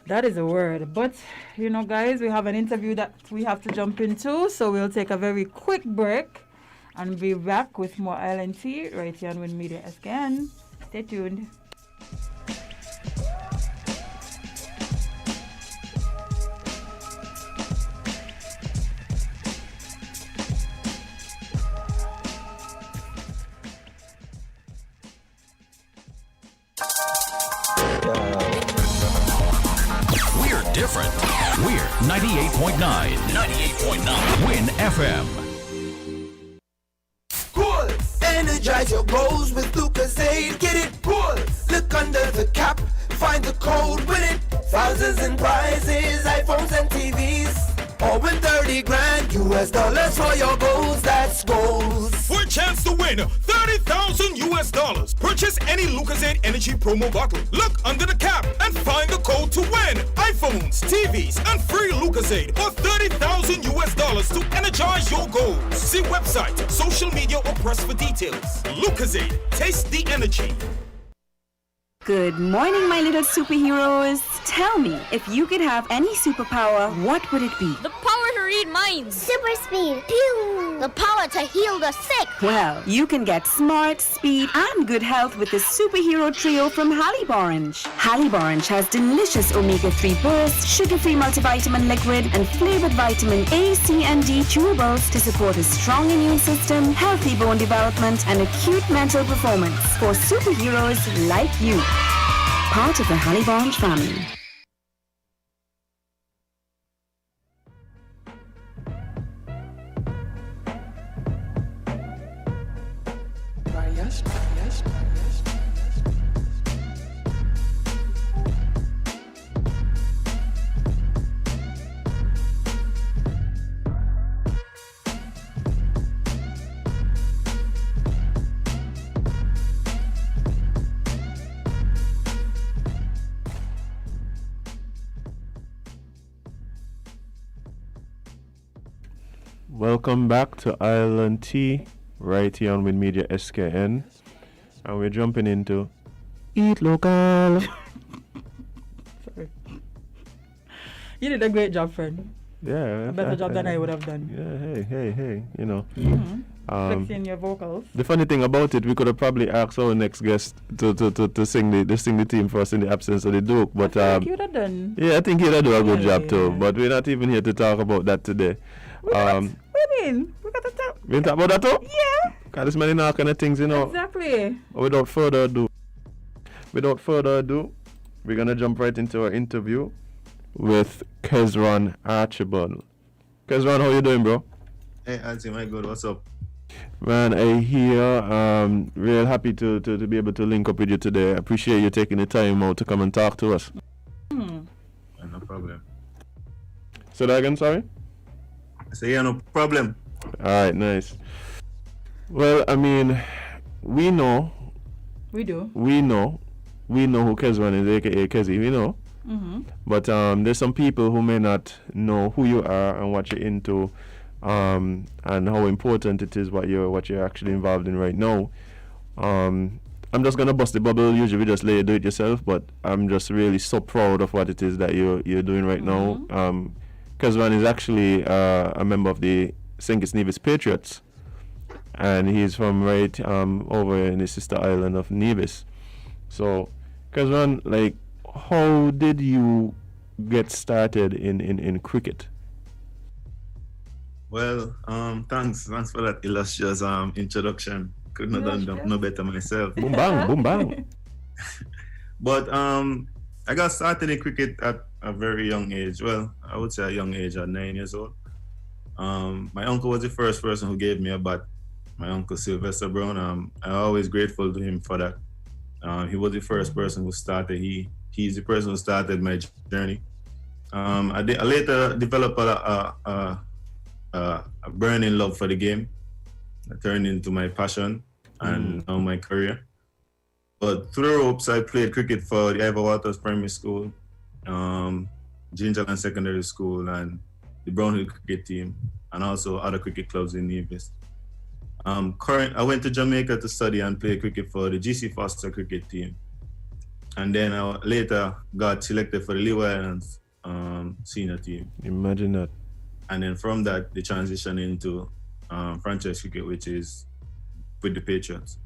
that is a word. But, you know, guys, we have an interview that we have to jump into, so we'll take a very quick break and be back with more ILNT right here on WINNMedia SKN. Stay tuned. Different. We're 98.9. 98.9. WINN FM. Cool. Energize your goals with Lucozade. Get it cool. Look under the cap. Find the code. Win it. Thousands in prizes. iPhones and TVs. Or win 30 grand US dollars for your goals. That's goals. For a chance to win 30,000 US dollars. Purchase any Lucozade Energy promo bottle. Look under the cap and find the code to win iPhones, TVs, and free Lucozade for 30,000 US dollars to energize your goals. See website, social media, or press for details. Lucozade, taste the energy. Good morning, my little superheroes. Tell me, if you could have any superpower, what would it be? The power to read minds. Super speed. Pew. The power to heal the sick. Well, you can get smart, speed, and good health with the superhero trio from Hanley. Hanley has delicious omega-3 bursts, sugar-free multivitamin liquid, and flavored vitamin A, C, and D chewables to support a strong immune system, healthy bone development, and acute mental performance for superheroes like you. Part of the Hanley family. Welcome back to ILNT, right here on WINNMedia SKN, and we're jumping into Eat Local. Sorry. You did a great job, friend. Yeah. A better job than I would have done. Yeah, hey, you know. Flexing your vocals. The funny thing about it, we could have probably asked our next guest to sing the theme for us in the absence of the Duke, but I think you'd have done. Yeah, I think he'd have done a good job too. But we're not even here to talk about that today. What do you mean? We got to talk. We talk about that too? Yeah. Cause there's many now kind of things, you know. Exactly. Without further ado, we're gonna jump right into our interview with Kezron Archibald. Kezron, how you doing, bro? Hey, Azem, my good. What's up? Man, I hear real happy to be able to link up with you today. I appreciate you taking the time out to come and talk to us. No problem. Say that again, sorry? I say, yeah, no problem. right, nice. Well, I mean, we know. We do. We know who Kezron is, aka Kezi. We know. Mm-hmm. But there's some people who may not know who you are and what you're into, and how important it is what you're actually involved in right now. I'm just gonna bust the bubble. Usually we just let you do it yourself, but I'm just really so proud of what it is that you're doing right now. Kezron is actually a member of the St Kitts and Nevis Patriots, and he's from right over in the sister island of Nevis. So, Kezron, like, how did you get started in cricket? Well, thanks for that illustrious introduction. Couldn't have done no better myself. Boom bang, boom bang. But I got started in cricket at a very young age. Well, I would say a young age at 9 years old. My uncle was the first person who gave me a bat. My uncle Sylvester Brown. I'm always grateful to him for that. He was the first person who started. He's the person who started my journey. I later developed a burning love for the game. It turned into my passion and now my career. But through the ropes, I played cricket for the Ivor Waters Primary School, Gingerland Secondary School, and the Brownhill cricket team, and also other cricket clubs in Nevis. I went to Jamaica to study and play cricket for the GC Foster cricket team. And then I later got selected for the Leeward Islands senior team. Imagine that. And then from that, the transition into franchise cricket, which is with the Patriots.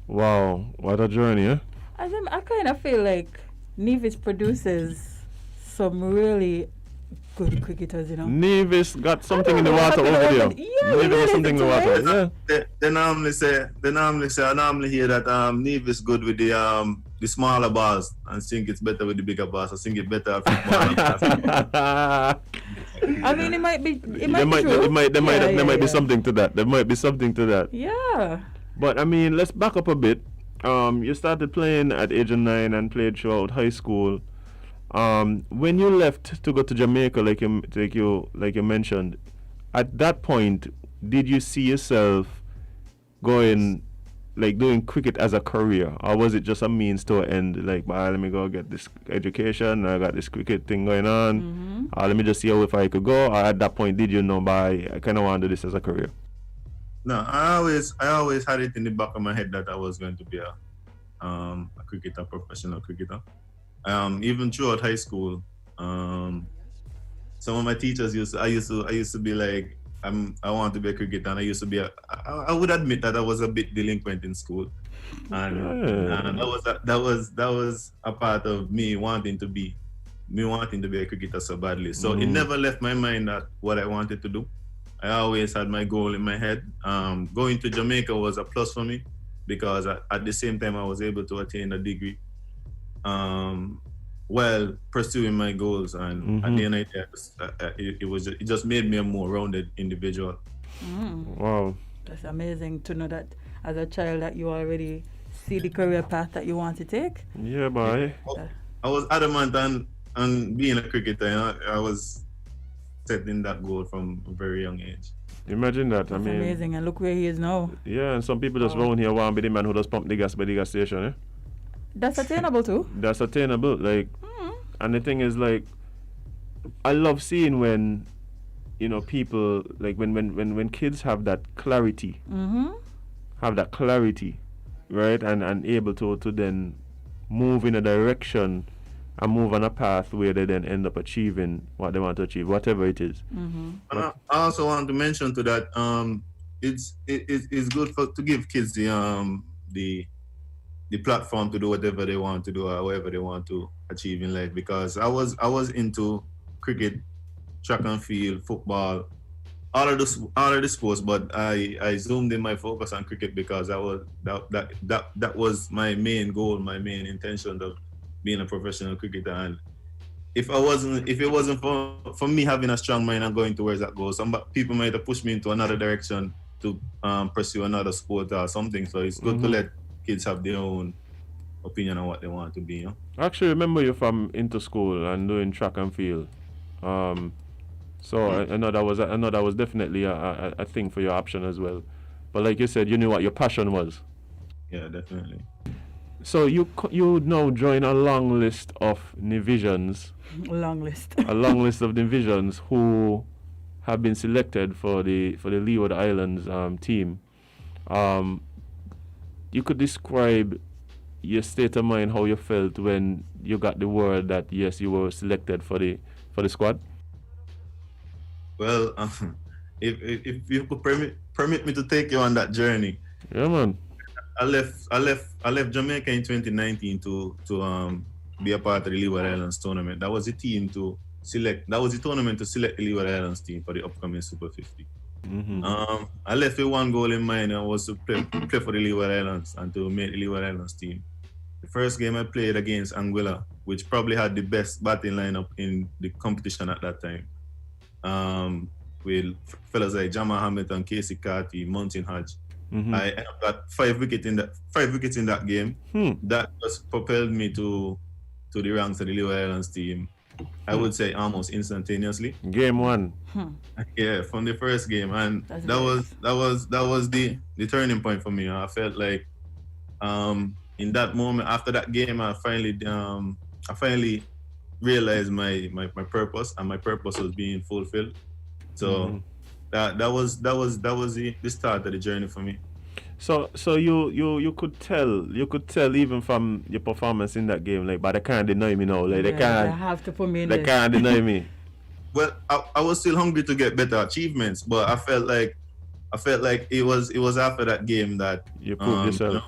Wow, what a journey, eh? I kind of feel like Nevis produces some really good cricketers, you know. Nevis got something in the water over there. Yeah, Nevis got something in the water. Yeah. They normally hear that Nevis good with the smaller balls and think it's better with the bigger balls. I think it's better at football. I mean, it might be. There might be something to that. There might be something to that. Yeah. But I mean, let's back up a bit. You started playing at age of 9 and played throughout high school. When you left to go to Jamaica, like you mentioned, at that point, did you see yourself doing cricket as a career, or was it just a means to an end? Like, let me go get this education. I got this cricket thing going on. Let me just see how if I could go. Or at that point, did you know, I kind of want to do this as a career? No, I always had it in the back of my head that I was going to be a cricketer, professional cricketer. Even throughout high school, some of my teachers I used to be like, I want to be a cricketer, and I used to be I would admit that I was a bit delinquent in school, and that was a part of me wanting to be a cricketer so badly. So it never left my mind that what I wanted to do. I always had my goal in my head. Going to Jamaica was a plus for me because at the same time I was able to attain a degree while pursuing my goals, and at the end of it just made me a more rounded individual. Wow, that's amazing to know that as a child that you already see the career path that you want to take. Yeah, boy. I was adamant on being a cricketer. You know? I was setting that goal from a very young age. Imagine that. That's amazing, and look where he is now. Yeah, and some people just round here want to be the man who does pump the gas by the gas station. Eh? That's attainable too. That's attainable. Like, and the thing is, like, I love seeing when, people like when kids have that clarity, right, and able to then move in a direction and move on a path where they then end up achieving what they want to achieve, whatever it is. And I also want to mention to that, it's good to give kids the platform to do whatever they want to do or whatever they want to achieve in life, because I was into cricket, track and field, football, all of the sports, but I zoomed in my focus on cricket because that was my main goal, my main intention of being a professional cricketer. And if it wasn't for me having a strong mind and going towards that goal, some people might have pushed me into another direction to pursue another sport or something. So it's good to let kids have their own opinion on what they want to be. Actually, remember you from into school and doing track and field. So I know that was definitely a thing for your option as well. But like you said, you knew what your passion was. Yeah, definitely. So you now join a long list of Nevisians. Long list. A long list of Nevisians who have been selected for the Leeward Islands team. You could describe your state of mind, how you felt when you got the word that yes, you were selected for the squad. Well, if you could permit me to take you on that journey. Yeah, man. I left Jamaica in 2019 to be a part of the Leeward Islands tournament. That was the team to select. That was the tournament to select the Leeward Islands team for the upcoming Super 50. Mm-hmm. I left with one goal in mind, and was to play for the Leeward Islands and to make the Leeward Islands team. The first game I played against Anguilla, which probably had the best batting lineup in the competition at that time. With fellas like Jamal Hamilton, Casey Carty, Mountain Hodge. Mm-hmm. I ended up got 5 wickets in that game. That just propelled me to the ranks of the Leeward Islands team. I would say almost instantaneously. Game 1. Yeah, from the first game, and that was the turning point for me. I felt like in that moment after that game, I finally realized my purpose, and my purpose was being fulfilled. So that was the start of the journey for me. So you could tell even from your performance in that game, like, but they can't deny me now. Like they have to put me in. They can't deny me. Well, I was still hungry to get better achievements, but I felt like it was after that game that you proved yourself.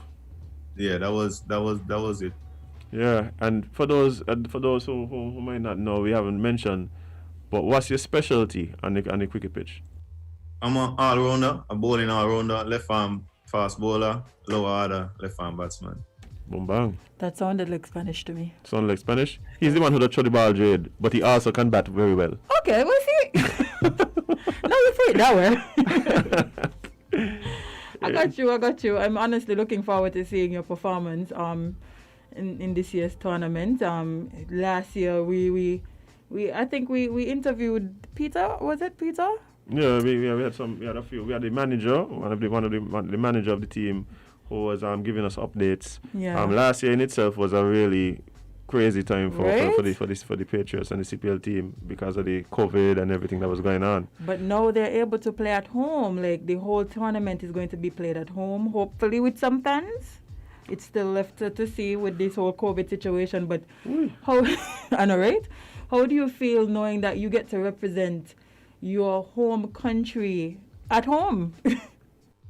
Yeah, that was it. Yeah, and for those who might not know, we haven't mentioned, but what's your specialty on the cricket pitch? I'm an all-rounder, a bowling all-rounder, left arm fast bowler, lower order, left arm batsman. Boom bang. That sounded like Spanish to me. Sound like Spanish? He's the one who throw the ball, Jade, but he also can bat very well. Okay, we'll see. No, you say it that way. I got you. I'm honestly looking forward to seeing your performance in this year's tournament. Last year we I think we interviewed Peter. Was it Peter? Yeah, we had a few. We had the manager, the manager of the team, who was giving us updates. Yeah. Last year in itself was a really crazy time for the Patriots and the CPL team because of the COVID and everything that was going on. But now they're able to play at home. Like the whole tournament is going to be played at home, hopefully with some fans. It's still left to see with this whole COVID situation. But how? I know, right? How do you feel knowing that you get to represent your home country at home?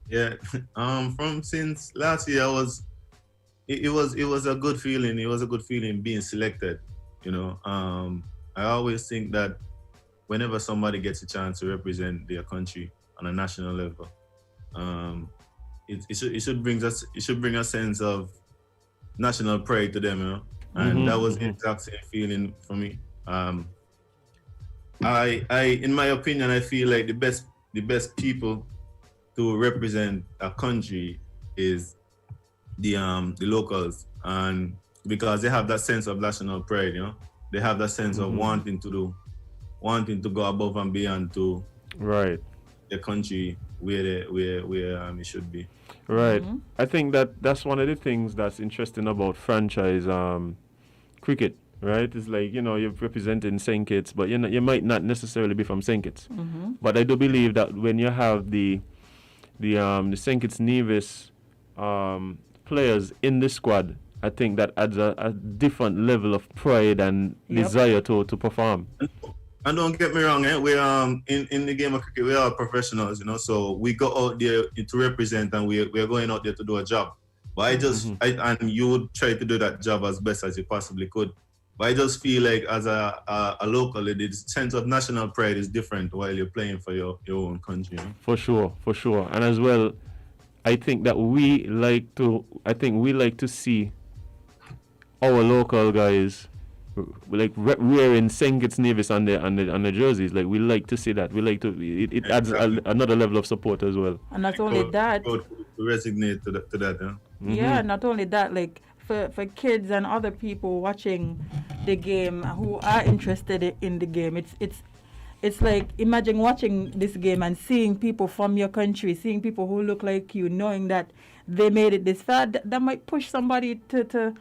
Yeah, since last year it was a good feeling. It was a good feeling being selected. You know, I always think that whenever somebody gets a chance to represent their country on a national level, it should bring a sense of national pride to them. You know, and that was the exact same feeling for me. I in my opinion, I feel like the best people to represent a country is the locals, and because they have that sense of national pride, you know, they have that sense of wanting to go above and beyond to the country where it should be. Right. I think that's one of the things that's interesting about franchise cricket. Right, it's like, you know, you're representing St Kitts, but you might not necessarily be from St Kitts. But I do believe that when you have the St Kitts Nevis players in the squad, I think that adds a different level of pride and desire to perform. And don't get me wrong, we in the game of cricket we are professionals, you know, so we go out there to represent, and we're going out there to do a job. But and you would try to do that job as best as you possibly could. But I just feel like as a local, the sense of national pride is different while you're playing for your own country. You know? For sure. And as well, I think that we like to see our local guys like wearing St Kitts Nevis on the jerseys. Like we like to see that. We like to. It adds another level of support as well. And not only that, to resonate to that. Huh? Yeah, not only that, like. For kids and other people watching the game who are interested in the game, it's like, imagine watching this game and seeing people from your country, seeing people who look like you, knowing that they made it this far. That might push somebody to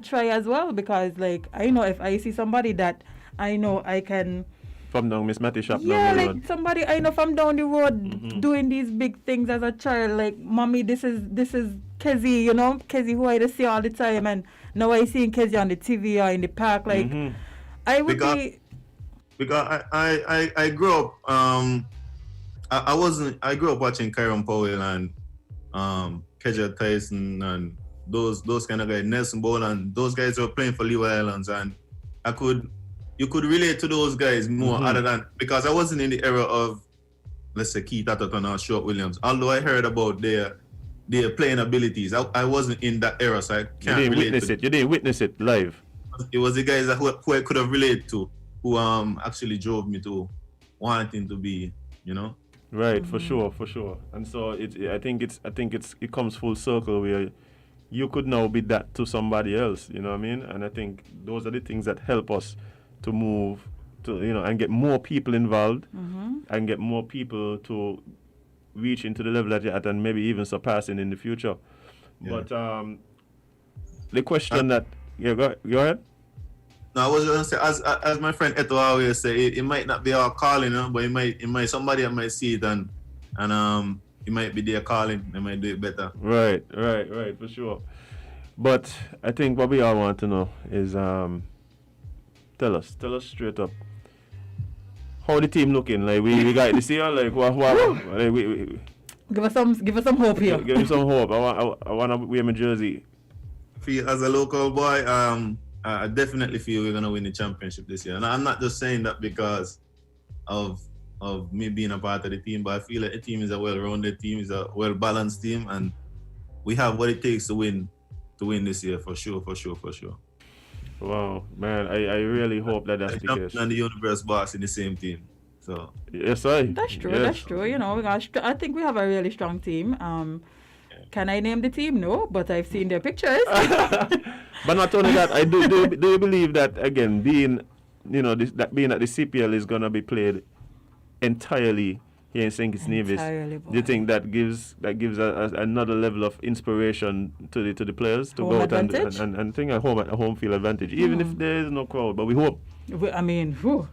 try as well, because like, I know if I see somebody that I know I can from down Miss Matty shop. Yeah, like somebody I know from down the road doing these big things as a child. Like, mommy, this is Kezi, you know, Kezi who I just see all the time, and now I see Kezi on the TV or in the park. Like, I would because I grew up I grew up watching Kyron Powell and Kedja Tyson and those kind of guys, Nelson Bowl, and those guys were playing for Leeward Islands, and you could relate to those guys more other than, because I wasn't in the era of, let's say, Keith Atherton or Stuart Williams. Although I heard about their playing abilities, I wasn't in that era, so I can't relate. You didn't witness it live. It was the guys who I could have related to, who actually drove me to wanting to be, you know. Right, for sure. And so I think it comes full circle where you could now be that to somebody else, you know what I mean? And I think those are the things that help us to move to, you know, and get more people involved and get more people to reach into the level that you're at and maybe even surpassing in the future. Yeah. But the question that go ahead. No, I was going to say, as my friend Eto always say, it might not be our calling, you know, but it might somebody that might see it and it might be their calling. They might do it better. Right, for sure. But I think what we all want to know is tell us straight up, how the team looking? Like we got this year, like what like we give us some hope here. Give me some hope. I want to wear my jersey. Feel as a local boy, I definitely feel we're gonna win the championship this year. And I'm not just saying that because of me being a part of the team, but I feel like the team is a well-rounded team, is a well-balanced team, and we have what it takes to win this year for sure. Wow, man, I really hope that's the case. And the universe boss in the same team. So yes, right. That's true. You know, I think we have a really strong team. Can I name the team? No, but I've seen their pictures. But not only that, I do you believe that, again, being at the CPL is gonna be played entirely here in St Kitts and Nevis? Do you think that gives another level of inspiration to the players to go out and think a home field advantage, even if there is no crowd? But we hope. I mean, whew.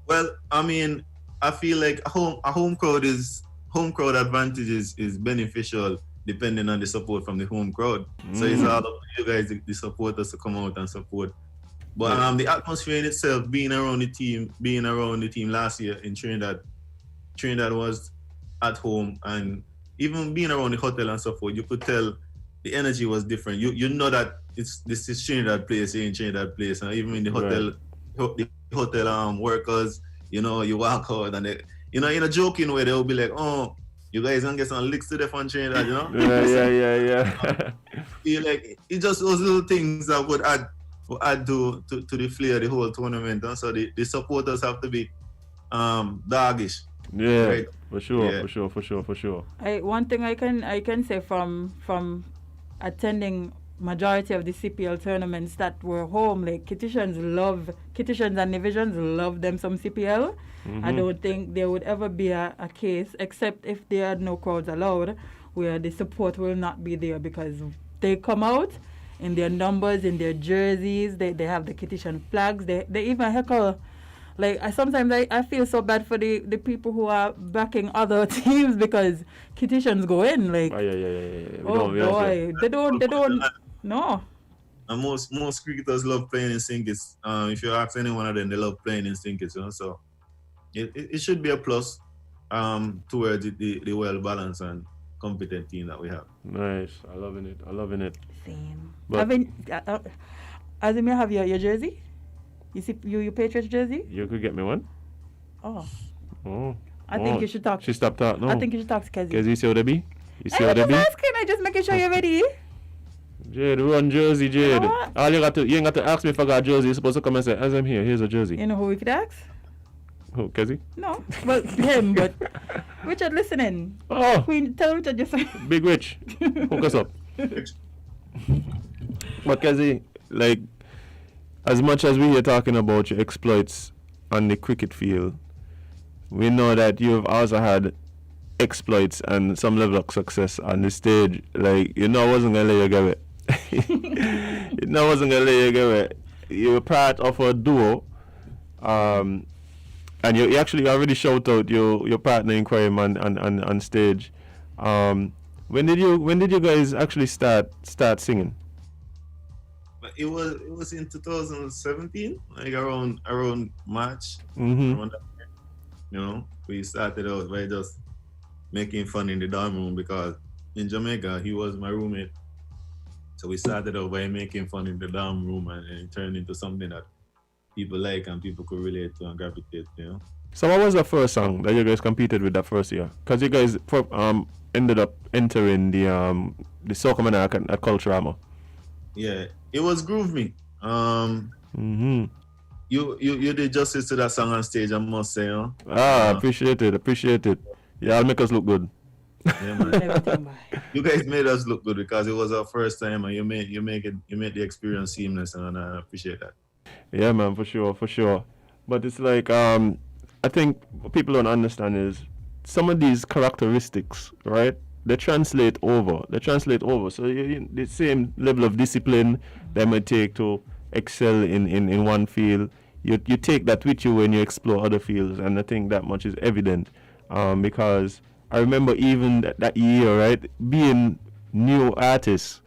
Well, I mean, I feel like a home crowd advantage is beneficial depending on the support from the home crowd. So it's all up to you guys, the supporters, to come out and support. But the atmosphere in itself, being around the team last year in Trinidad was at home, and even being around the hotel and so forth, you could tell the energy was different. You know that this is Trinidad place, in Trinidad place, and even in the hotel, the hotel workers, you know, you walk out and they, you know, in a joking way, they'll be like, "Oh, you guys gonna get some licks to the fun Trinidad," you know? Yeah. Feel like it's just those little things that would add to the flair of the whole tournament. And so the supporters have to be doggish. Yeah, right? For sure. One thing I can say from attending majority of the CPL tournaments that were home, like Kittitians and Nevisians love them some CPL. I don't think there would ever be a case, except if there are no crowds allowed, where the support will not be there, because they come out in their numbers, in their jerseys, they have the Kittitian flags, they even heckle. Like, sometimes I feel so bad for the people who are backing other teams, because Kittitians go in, like, they don't. No. And most cricketers love playing in St Kitts. If you ask any one of them, they love playing in St Kitts, you know. So it should be a plus towards the well-balanced and competent team that we have. Nice. I'm loving it. Same. Azem, you have your jersey? You see your Patriots jersey? You could get me one. I think you should talk. She stopped talking. No. I think you should talk to Kezi. Kezi, you see how they be? I'm just asking. I'm just making sure you're ready. Jade, run jersey, Jade. You ain't got to ask me if I got a jersey. You're supposed to come and say, as I'm here, here's a jersey. You know who we could ask? Who, Kezi? No. Well, him, but Richard listening. Oh. Tell Richard just Big Rich. Hook us up. But Kezi, like, as much as we are talking about your exploits on the cricket field, we know that you've also had exploits and some level of success on the stage. Like, I wasn't gonna let you go it. I wasn't gonna let you go it. You were part of a duo, and you actually already shout out your partner in crime on stage. When did you guys actually start singing? It was in 2017, like around March. Mm-hmm. We started out by just making fun in the dorm room because in Jamaica he was my roommate. So we started out by making fun in the dorm room, and it turned into something that people like and people could relate to and gravitate. So what was the first song that you guys competed with that first year? Because you guys ended up entering the Soca Monarch at Culturama. Yeah, it was Groove Me. Mm-hmm. You did justice to that song on stage, I must say. Appreciate it. Yeah, I'll make us look good. Yeah, man. You guys made us look good because it was our first time, and you made the experience seamless, and I appreciate that. Yeah, man, for sure. But it's like I think what people don't understand is some of these characteristics, right? They translate over. So the same level of discipline that might take to excel in one field, you take that with you when you explore other fields, and I think that much is evident because I remember even that year, right, being new artists,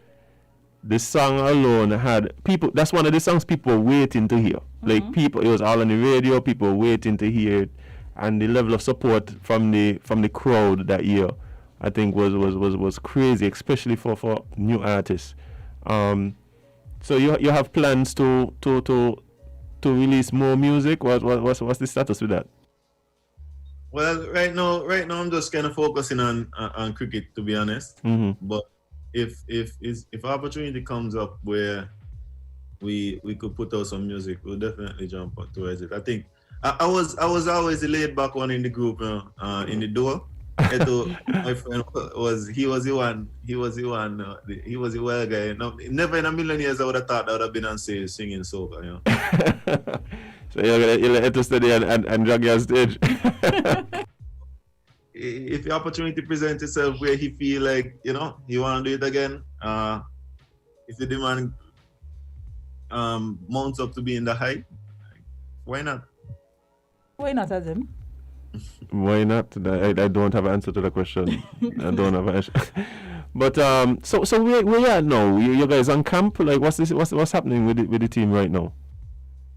the song alone had people. That's one of the songs people were waiting to hear. Like it was all on the radio. People were waiting to hear it, and the level of support from the crowd that year, I think was crazy, especially for new artists. So you have plans to release more music? What's the status with that? Well, right now I'm just kind of focusing on cricket, to be honest. Mm-hmm. But if opportunity comes up where we could put out some music, we'll definitely jump towards it. I think I was always the laid back one in the group, in the duo. My friend he was the well guy. No, never in a million years I would have thought I would have been on stage singing soca, So you'll let to study and drag you on stage. If the opportunity presents itself where he feel like, he want to do it again, if the demand mounts up to be in the height, why not? Why not, Azem? Why not? I don't have an answer to the question. I don't have an answer. But so where you at now? You guys on camp? Like what's happening with the team right now?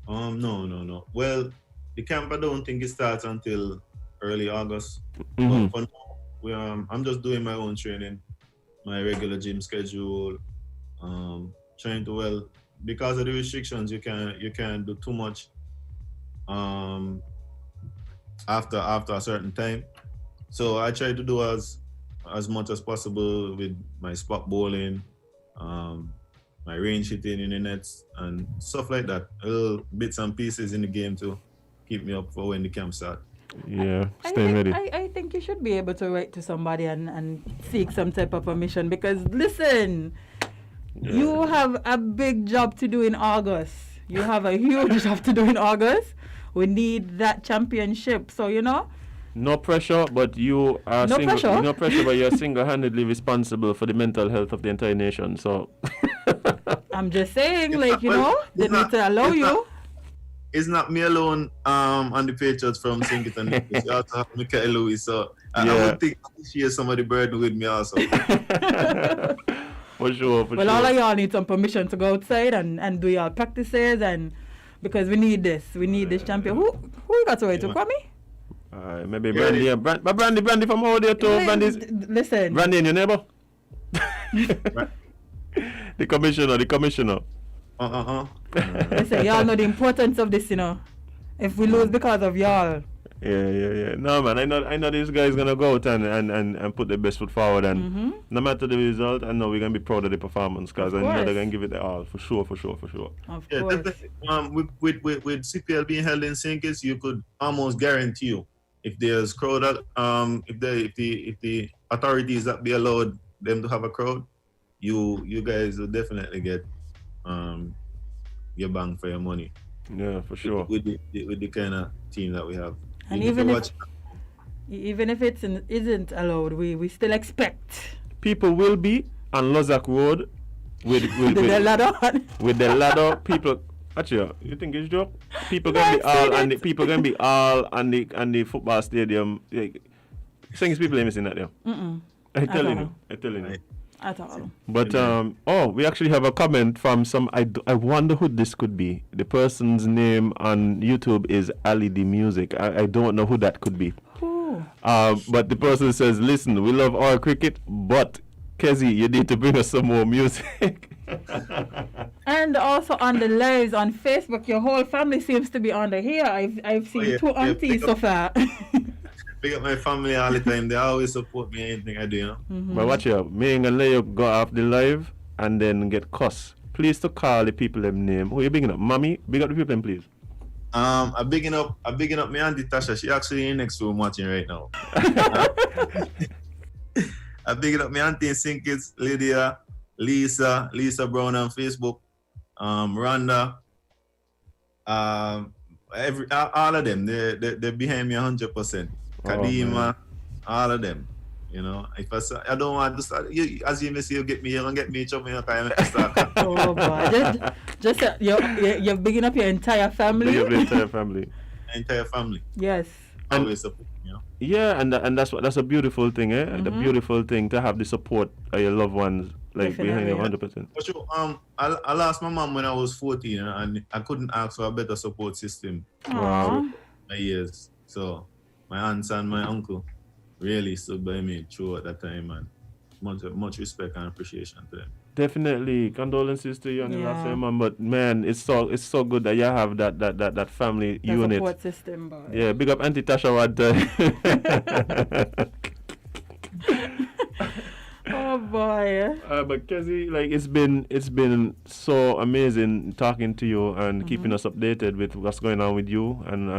No. Well, the camp I don't think it starts until early August. Mm-hmm. But for now, I'm just doing my own training, my regular gym schedule. Trying to because of the restrictions, you can't do too much. After a certain time, so I try to do as much as possible with my spot bowling, my range hitting in the nets and stuff like that. Little bits and pieces in the game to keep me up for when the camp start. Yeah, staying ready. I think you should be able to write to somebody and seek some type of permission because listen, you have a big job to do in August. You have a huge job to do in August. We need that championship, so No pressure, but you are no pressure, but you're single-handedly responsible for the mental health of the entire nation. So I'm just saying, they need to allow you. It's not me alone on the Patriots from St Kitts and Nevis. You also have Michael Louis, so I would think I share some of the burden with me also. For sure. Well, all of y'all need some permission to go outside and do your practices because we need this. We need this champion. Who got to wait to Kwame? Maybe Brandy. Brandy from out there too. Listen. Brandy and your neighbor? The commissioner. Listen, y'all know the importance of this, If we lose because of y'all. Yeah. No, man, I know this guy's gonna go out and put the best foot forward, and no matter the result, I know we're gonna be proud of the performance because I know they're gonna give it their all for sure. Of course. With CPL being held in St Kitts, you could almost guarantee if there's crowd, if the authorities that be allowed them to have a crowd, you guys will definitely get your bang for your money. Yeah, for sure. With the kind of team that we have. And Even if it isn't allowed, we still expect. People will be on Lozak Road with the ladder on. With the ladder. People, actually, you think it's joke? People gonna be all and the people gonna be all on the football stadium. Like, things people ain't missing that there. I'm telling you. At all. But we actually have a comment from some. I wonder who this could be. The person's name on YouTube is Ali the Music. I don't know who that could be. But the person says, "Listen, we love our cricket, but Kezi, you need to bring us some more music." And also on the lives on Facebook, your whole family seems to be under here. I've seen two aunties so far. Pick up my family all the time. They always support me in anything I do, you know. But watch out, me ain't gonna let you go off the live and then get cussed. Please to call the people them name. Who you bigging up? Mommy, big up the people them, please. I'm bigging up my auntie Tasha. She actually in next room watching right now. I'm bigging up my auntie in St Kitts, Lydia, Lisa Brown on Facebook, Rhonda, all of them. They're behind me 100%. Kadima, all of them. You know, if I don't want to start, as you may see, you get me, you don't get me, chop me up, I start. Oh boy, just you're bigging up your entire family. Your entire family. Entire family. Yes. Always support, you know. Yeah, and that's a beautiful thing, eh? The beautiful thing to have the support of your loved ones, like behind you 100%. For sure. I lost my mom when I was 14, and I couldn't ask for a better support system. Wow. My years. So my aunts and my uncle really stood by me throughout that time, and much respect and appreciation to them. Definitely, condolences to you on the last day, man. But man, it's so good that you have that family unit. Support system, boy. Yeah, big up Auntie Tasha Oh boy. But Kezi, like it's been so amazing talking to you and keeping us updated with what's going on with you and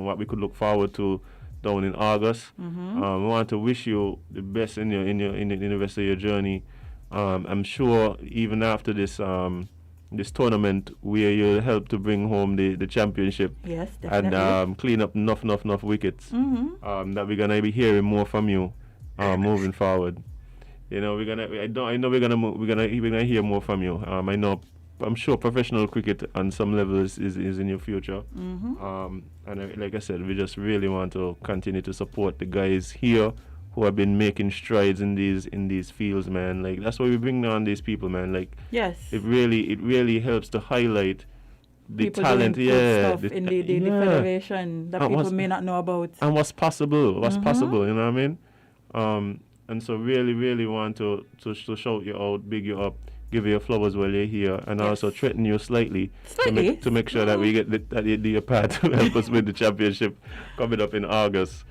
what we could look forward to down in August. We want to wish you the best in the rest of your journey. I'm sure even after this this tournament where you'll help to bring home the championship. Yes, definitely. And clean up enough wickets. That we're gonna be hearing more from you moving forward. You know, we're gonna hear more from you. I'm sure professional cricket on some levels is in your future. And like I said, we just really want to continue to support the guys here who have been making strides in these fields, man. Like that's why we bring on these people, man. Like yes, it really helps to highlight the people talent, doing good stuff in the federation that people may not know about. And what's possible, you know what I mean? And so really want to shout you out, big you up, give you your flowers while you're here, and also threaten you slightly. To make sure that we get that you do your part to help us win the championship coming up in August.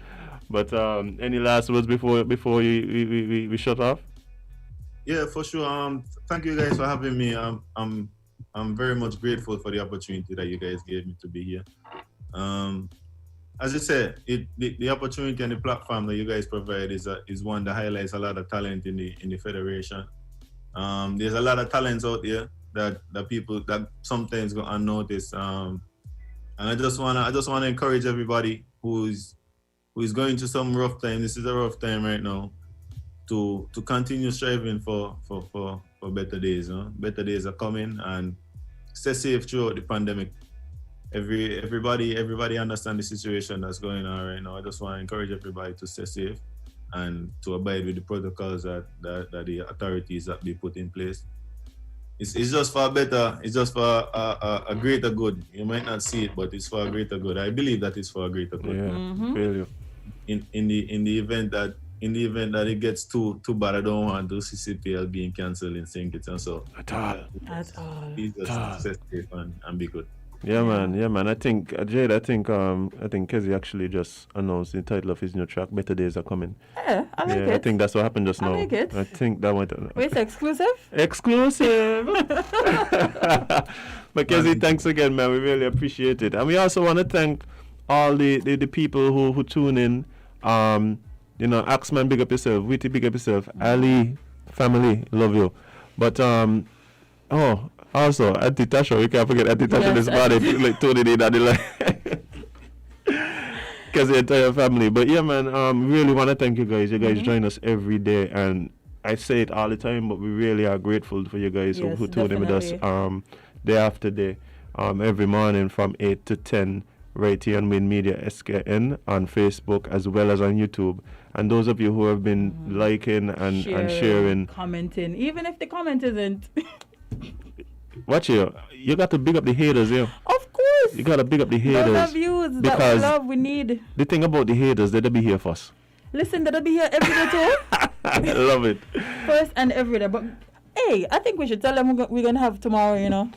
But any last words before we shut off? Yeah, for sure. Thank you guys for having me. I'm very much grateful for the opportunity that you guys gave me to be here. As I said, the opportunity and the platform that you guys provide is one that highlights a lot of talent in the federation. There's a lot of talents out there that people that sometimes go unnoticed. And I just wanna encourage everybody who's going through some rough time. This is a rough time right now. To continue striving for better days. Better days are coming, and stay safe throughout the pandemic. Everybody understand the situation that's going on right now. I just want to encourage everybody to stay safe and to abide with the protocols that the authorities have been put in place. It's just for a greater good. You might not see it, but it's for a greater good. I believe that it's for a greater good. Yeah, feel you. In the event that it gets too bad, I don't want to see CPL being cancelled in St Kitts and so. At all. Please just stay safe and be good. Yeah, man. I think Jade. I think Kezi actually just announced the title of his new track. Better Days Are Coming. Yeah, I like it. I think that's what happened just now. I like it. I think that went. Wait, it's exclusive. Exclusive. But Kezi, thanks again, man. We really appreciate it, and we also want to thank all the people who tune in. Axman, big up yourself. Witty, big up yourself. Ali, family, love you. But also, Auntie Tasha, we can't forget Auntie Tasha this morning, like tuning in at the line. Because the entire family. But yeah, man, really want to thank you guys. You guys join us every day, and I say it all the time, but we really are grateful for you guys who tune in with us day after day, every morning from 8 to 10, right here on WINNmedia SKN on Facebook as well as on YouTube. And those of you who have been liking and sharing, commenting, even if the comment isn't. Watch you got to big up the haters, yeah. Of course. You got to big up the haters. Those views that we love, we need. The thing about the haters, they'll be here for us. Listen, they'll be here every day too. I love it. First and every day. But hey, I think we should tell them we're going to have tomorrow, you know.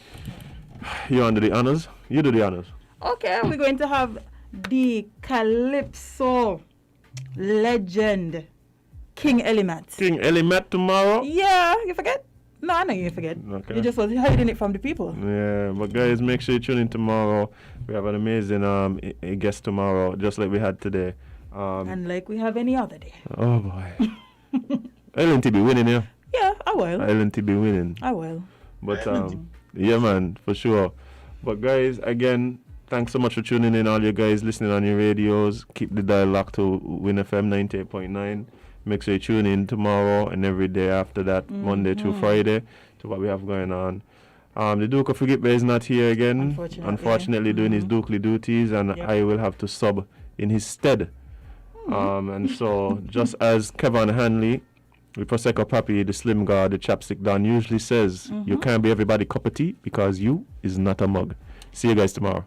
You under the honors? You do the honors. Okay, we're going to have the Calypso legend, King Elimat. King Elimat tomorrow? Yeah, you forget? No, I know you forget. Okay. You just was hiding it from the people. Yeah, but guys, make sure you tune in tomorrow. We have an amazing guest tomorrow, just like we had today. And like we have any other day. Oh boy. LNT be winning, yeah? Yeah, I will. LNT be winning. I will. But yeah, man, for sure. But guys, again, thanks so much for tuning in, all you guys listening on your radios. Keep the dial locked to WINN FM 98.9. Make sure you tune in tomorrow and every day after that, Monday through Friday, to what we have going on. The Duke of Forgetby is not here again, unfortunately doing his Dukely duties, and I will have to sub in his stead. And so, just as Kevon Hanley, the Prosecco Papi, the Slim Guard, the Chapstick Don usually says, you can't be everybody cup of tea because you is not a mug. See you guys tomorrow.